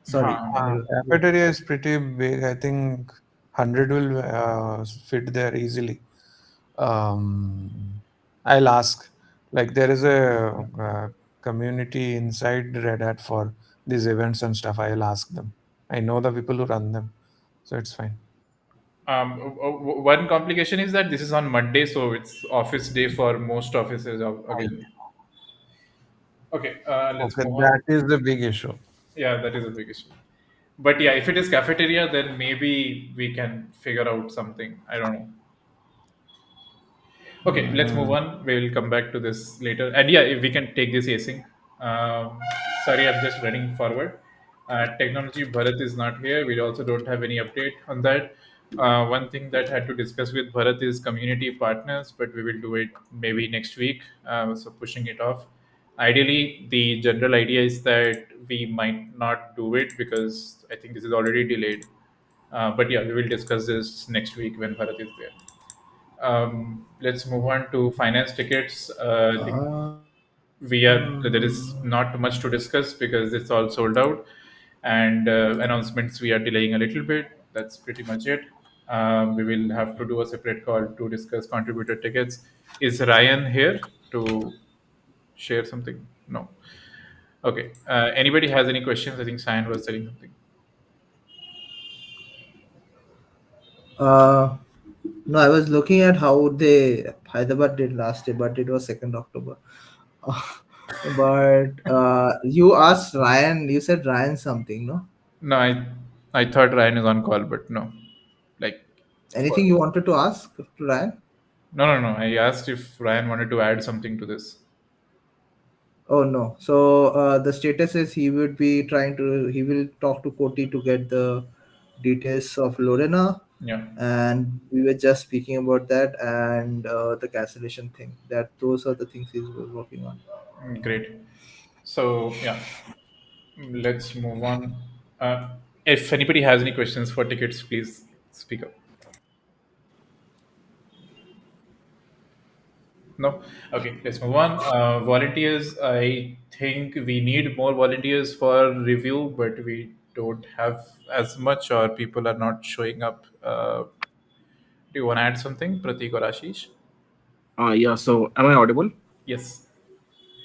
Sorry. Huh. Cafeteria is pretty big. I think 100 will fit there easily. I'll ask. Like there is a community inside Red Hat for these events and stuff. I'll ask them. I know the people who run them, so it's fine. One complication is that this is on Monday, so it's office day for most offices again. Okay, let's Okay, move on. that is the big issue. Yeah, that is a big issue. But yeah, if it is cafeteria, then maybe we can figure out something. I don't know. Okay, let's move Mm. on. We'll come back to this later. And yeah, if we can take this async. Sorry, I'm just running forward. Technology Bharat is not here. We also don't have any update on that. One thing that I had to discuss with Bharat is community partners, but we will do it maybe next week. So pushing it off. Ideally, the general idea is that we might not do it because I think this is already delayed. But yeah, we will discuss this next week when Bharat is there. Let's move on to finance tickets. I think we are there is not much to discuss because it's all sold out, and announcements we are delaying a little bit. That's pretty much it. We will have to do a separate call to discuss contributor tickets. Is Ryan here to share something? No. Okay. Anybody has any questions? I think Cyan was telling something. Uh, no, I was looking at how they Hyderabad did last year, but it was 2nd October. But you asked Ryan. You said Ryan something, no? No, I thought Ryan is on call, but no. Like for Anything you wanted to ask to Ryan? no. I asked if Ryan wanted to add something to this. Oh no. So the status is he would be trying to. He will talk to Koti to get the details of Lorena, Yeah, and we were just speaking about that and the cancellation thing. That those are the things he's working on. great. So yeah, let's move on. If anybody has any questions for tickets, please speak up. No? Okay, let's move on. Volunteers, I think we need more volunteers for review, but we don't have as much, or people are not showing up. Do you want to add something, Pratik or Ashish? Yeah, so am I audible? Yes.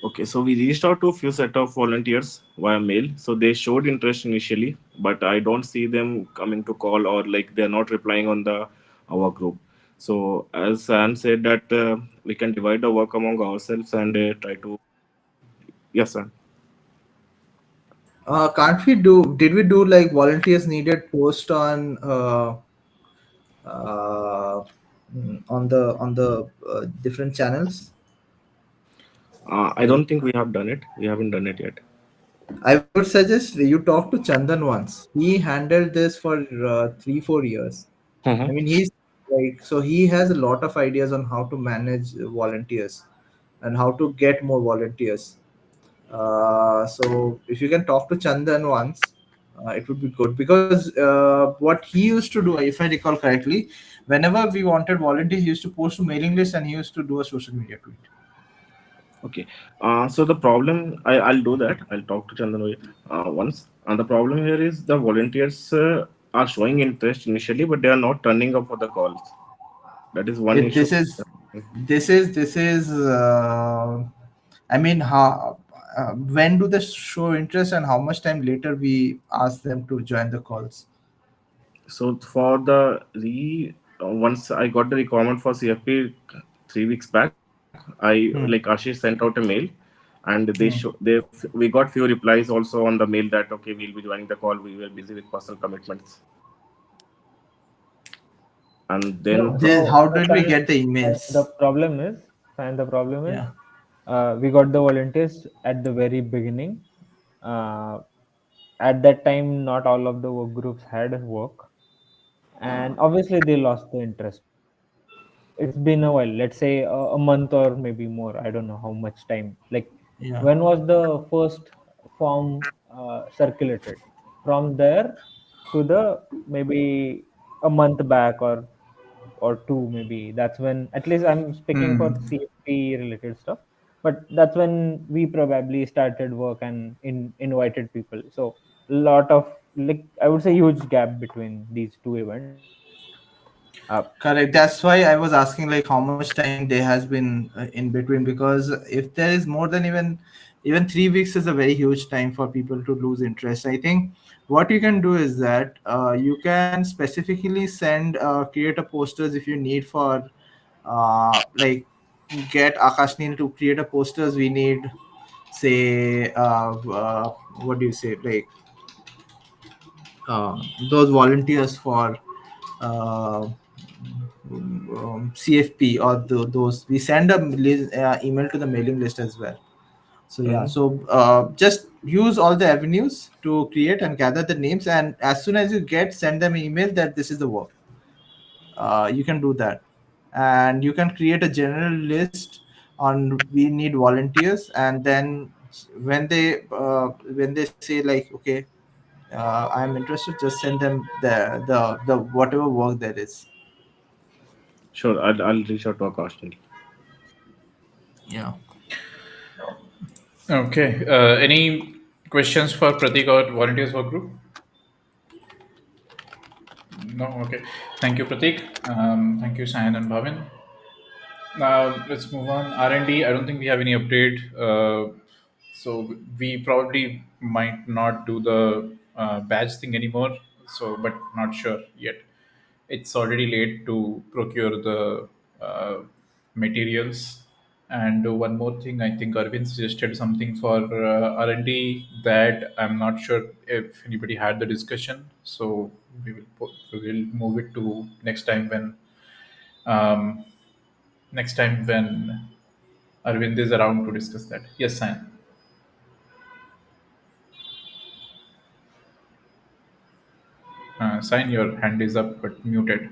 Okay, so we reached out to a few set of volunteers via mail. So they showed interest initially, but I don't see them coming to call or like they're not replying on the our group. So as Sam said that we can divide the work among ourselves and try to yes, sir. Can't we do? Did we do like volunteers needed post uh, on the different channels? I Like don't think we have done it. We haven't done it yet. I would suggest you talk to Chandan once. He handled this for 3 4 years. I Mhm. mean, he's like so he has a lot of ideas on how to manage volunteers and how to get more volunteers. So if you can talk to Chandan once, it would be good because what he used to do, if I recall correctly, whenever we wanted volunteers, he used to post to mailing list and he used to do a social media tweet. Okay. So the problem, I'll do that. I'll talk to Chandan once. And the problem here is the volunteers are showing interest initially, but they are not turning up for the calls. That is one It, issue. this is. I mean, how when do they show interest and how much time later we ask them to join the calls? So for the once I got the requirement for CFP 3 weeks back, I like Hmm. Ashish sent out a mail, and Hmm. we got few replies also on the mail that okay we'll be joining the call. We were busy with personal commitments, and then So How did we get the the emails? problem is, and the problem is, Yeah. we got the volunteers at the very beginning. Uh, at that time, not all of the work groups had work. and obviously they lost the interest. It's been a while, let's say a month or maybe more, I don't know how much time. Like, Yeah. when was the first form circulated? From there to the maybe a month back, or two, maybe. That's when, at least I'm speaking for Hmm. CFP related stuff, but that's when we probably started work and invited people. So lot of, like, I would say, huge gap between these two events. Correct. That's why I was asking like how much time there has been in between, because if there is more than even 3 weeks is a very huge time for people to lose interest. I think what you can do is that you can specifically send create a posters if you need for like get Akash Neil to create a posters. We need, say, what do you say, like those volunteers for uh, CFP, or those we send a email to the mailing list as well. So yeah, Hmm. so just use all the avenues to create and gather the names, and as soon as you get, send them an email that this is the work. You can do that, and you can create a general list on we need volunteers, and then when they say like, okay, I'm interested, just send them the whatever work there is. Sure, I'll reach out to Akash. Yeah. Okay. Any questions for Pratik or volunteers work group? No. Okay. Thank you, Pratik. Thank you, Sayan and Bhavin. Now let's move on. R&D. I don't think we have any update. So we probably might not do the badge thing anymore. So, but not sure yet. It's already late to procure the uh, materials. And one more thing, I think Arvind suggested something for R&D that I'm not sure if anybody had the discussion. So we will move it to um, next time when Arvind is around to discuss that. Yes, Sam. Sign, your hand is up but muted.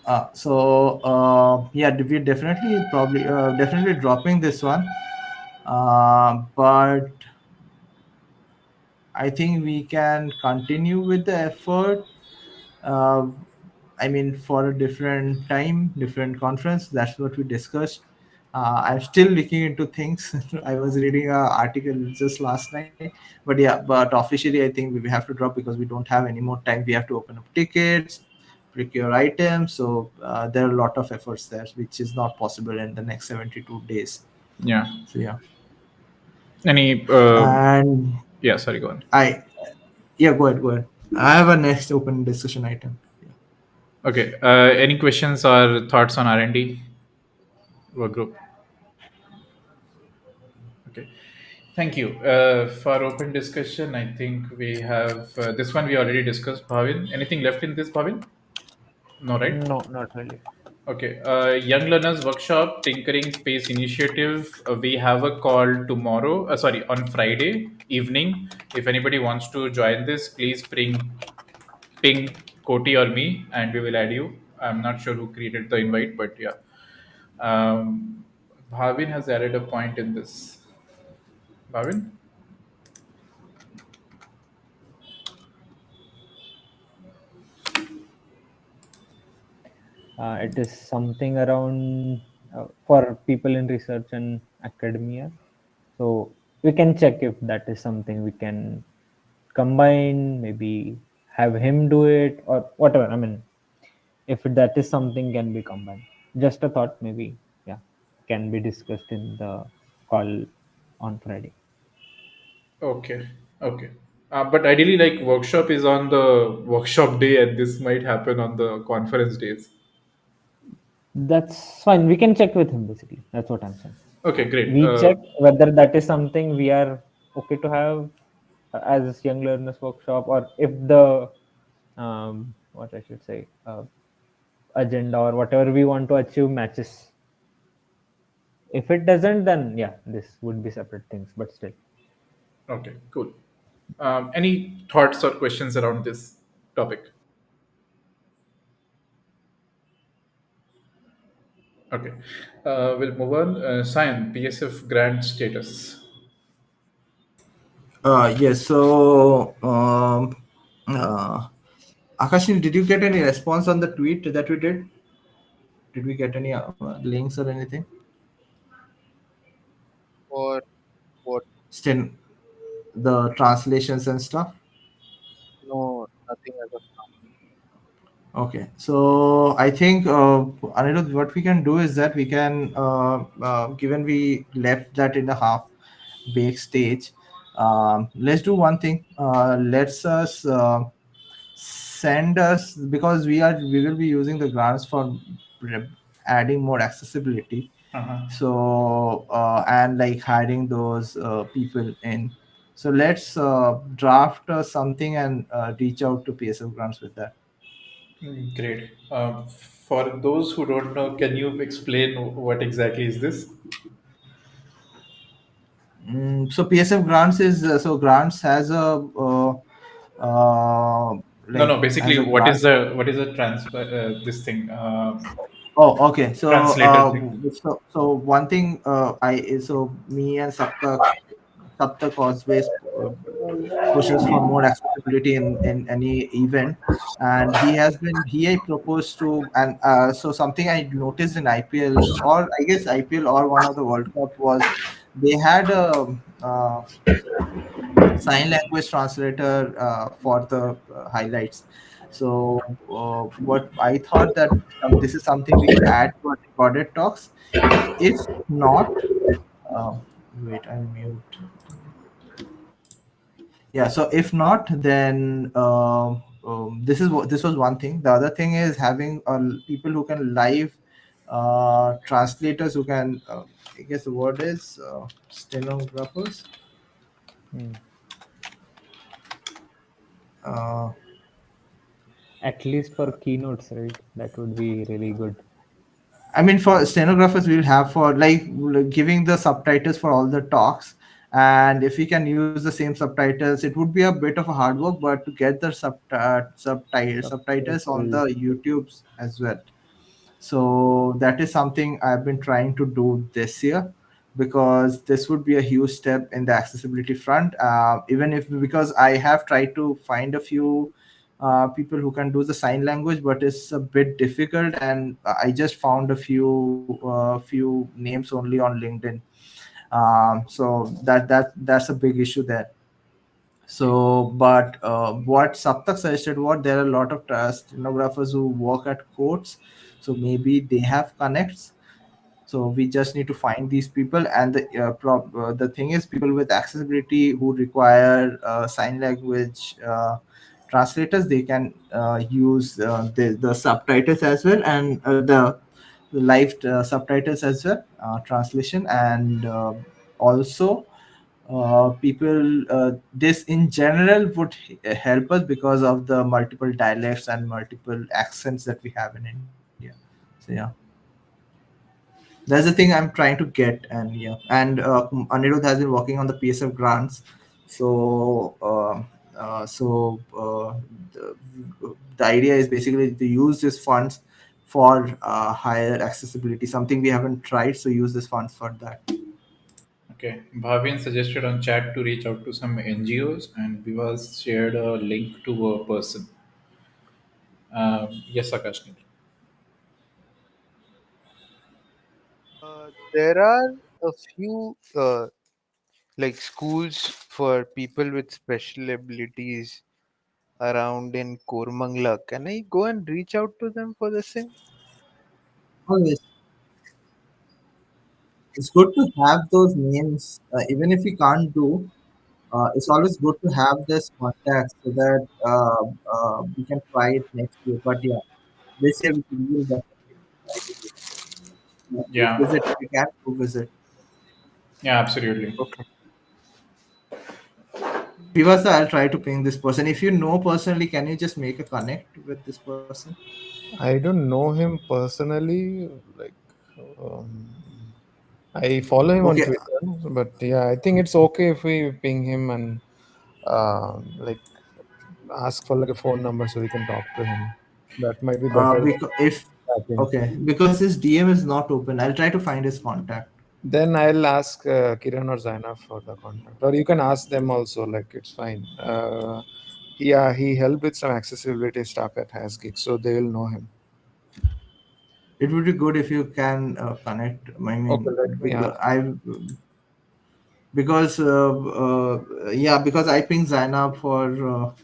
Yeah, we're definitely probably definitely dropping this one, but I think we can continue with the effort. Uh, I mean, for a different time, different conference. That's what we discussed. I'm still looking into things. I was reading an article just last night, but yeah, but officially, I think we have to drop because we don't have any more time. We have to open up tickets, procure items. So there are a lot of efforts there, which is not possible in the next 72 days. Yeah. So yeah, Any? and Yeah. Sorry. Go on. I yeah, go ahead, go ahead. I have a next open discussion item. Yeah. Okay. Any questions or thoughts on R&D work group? Okay. Thank you. For open discussion, I think we have this one we already discussed. Bhavin, anything left in this, Bhavin? No, right? No, not really. Okay. Young Learners Workshop Tinkering Space Initiative. We have a call tomorrow. Sorry, on Friday evening. If anybody wants to join this, please ping Koti or me, and we will add you. I'm not sure who created the invite, but yeah. Um, Bhavin has added a point in this. Bhavin? It is something around for people in research and academia. So we can check if that is something we can combine, maybe have him do it or whatever. I mean, if that is something can be combined. Just a thought, maybe, yeah, can be discussed in the call on Friday. Okay. Okay. But ideally, like workshop is on the workshop day, and this might happen on the conference days. That's fine. We can check with him basically. That's what I'm saying. Okay, great. We check whether that is something we are okay to have as young learners workshop, or if the what I should say, agenda or whatever we want to achieve matches. If it doesn't, then yeah, this would be separate things. But still, Okay, cool. Any thoughts or questions around this topic? Okay. We'll move on. Sign PSF grant status. Yes. So, uh, Akash, did you get any response on the tweet that we did? Did we get any links or anything? For what? Still, the translations and stuff. No, nothing as of now. Okay, so I think Anirudh, what we can do is that we can, given we left that in the half baked stage, let's do one thing. Let's us send us, because we will be using the grants for re- adding more accessibility. Uh-huh. So and like hiring those people in. So let's draft something and reach out to PSF grants with that. Great. For those who don't know, can you explain what exactly is this? So PSF grants is so grants has a No, like no. has Basically, a grants. what is a transfer? This thing, Oh, okay. So translator thing. one thing so me and Saptak always pushes for more accessibility in any event, and he proposed to, and so something I noticed in IPL, or I guess IPL or one of the World Cup, was they had a sign language translator for the highlights. So what I thought that this is something we could add to our recorded talks. If not, uh, wait, I'll mute. Yeah, so if not, then this was one thing. The other thing is having people who can live, translators who can, I guess the word is stenographers. Hmm. Uh, At least for keynotes, right? That would be really good. I mean, for stenographers, we'll have for like giving the subtitles for all the talks. And if we can use the same subtitles, it would be a bit of a hard work, but to get the subtitles on the Subtitles. YouTubes as well. So that is something I've been trying to do this year, because this would be a huge step in the accessibility front. Even if, because I have tried to find a few people who can do the sign language, but it's a bit difficult. And I just found a few names only on LinkedIn. So that's a big issue there. So, but what Saptak suggested, what there are a lot of stenographers who work at courts, so maybe they have connects. So we just need to find these people, and the thing is, people with accessibility who require sign language translators, they can use the subtitles as well, and the live subtitles as well, translation, and also people this in general would help us because of the multiple dialects and multiple accents that we have in India. So yeah, that's the thing I'm trying to get. And yeah, and Anirudh has been working on the PSF grants. So the, the idea is basically to use these funds for higher accessibility, something we haven't tried, so use these funds for that. Okay. Bhavian suggested on chat to reach out to some NGOs, and Vivas shared a link to a person. Yes, Akash. There are a few like schools for people with special abilities around in Kormangla. Can I go and reach out to them for the same? Always, it's good to have those names, even if we can't do. It's always good to have this contact so that we can try it next year. But yeah, this year we will definitely try to do. Go Yeah. visit if you can. Go visit. Yeah, absolutely. Okay. Pivasa, I'll try to ping this person. If you know personally, can you just make a connect with this person? I don't know him personally. Like, um, I follow him on Okay. Twitter, but yeah, I think it's okay if we ping him and like ask for like a phone number so we can talk to him. That might be better than Because if Chatting. Okay, because his DM is not open. I'll try to find his contact. Then I'll ask Kiran or Zainab for the contact, or you can ask them also. Like it's fine. Yeah, he helped with some accessibility stuff at HasGeek, so they will know him. It would be good if you can connect. I Okay, mean, let me because ask. yeah, because I pinged Zainab for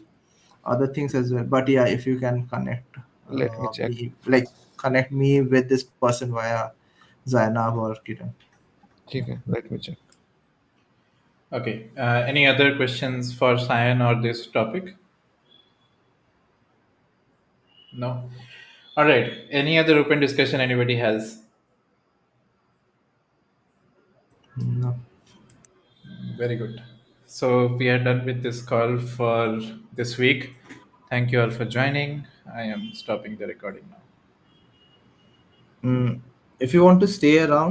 other things as well. But yeah, if you can connect Let me check. me, like connect me with this person via Zainab or Kiran. Okay, let me check. Okay. Any other questions for Sayan or this topic? No. All right. Any other open discussion anybody has? No. Very good. So we are done with this call for this week. Thank you all for joining. I am stopping the recording now. Mm, if you want to stay around.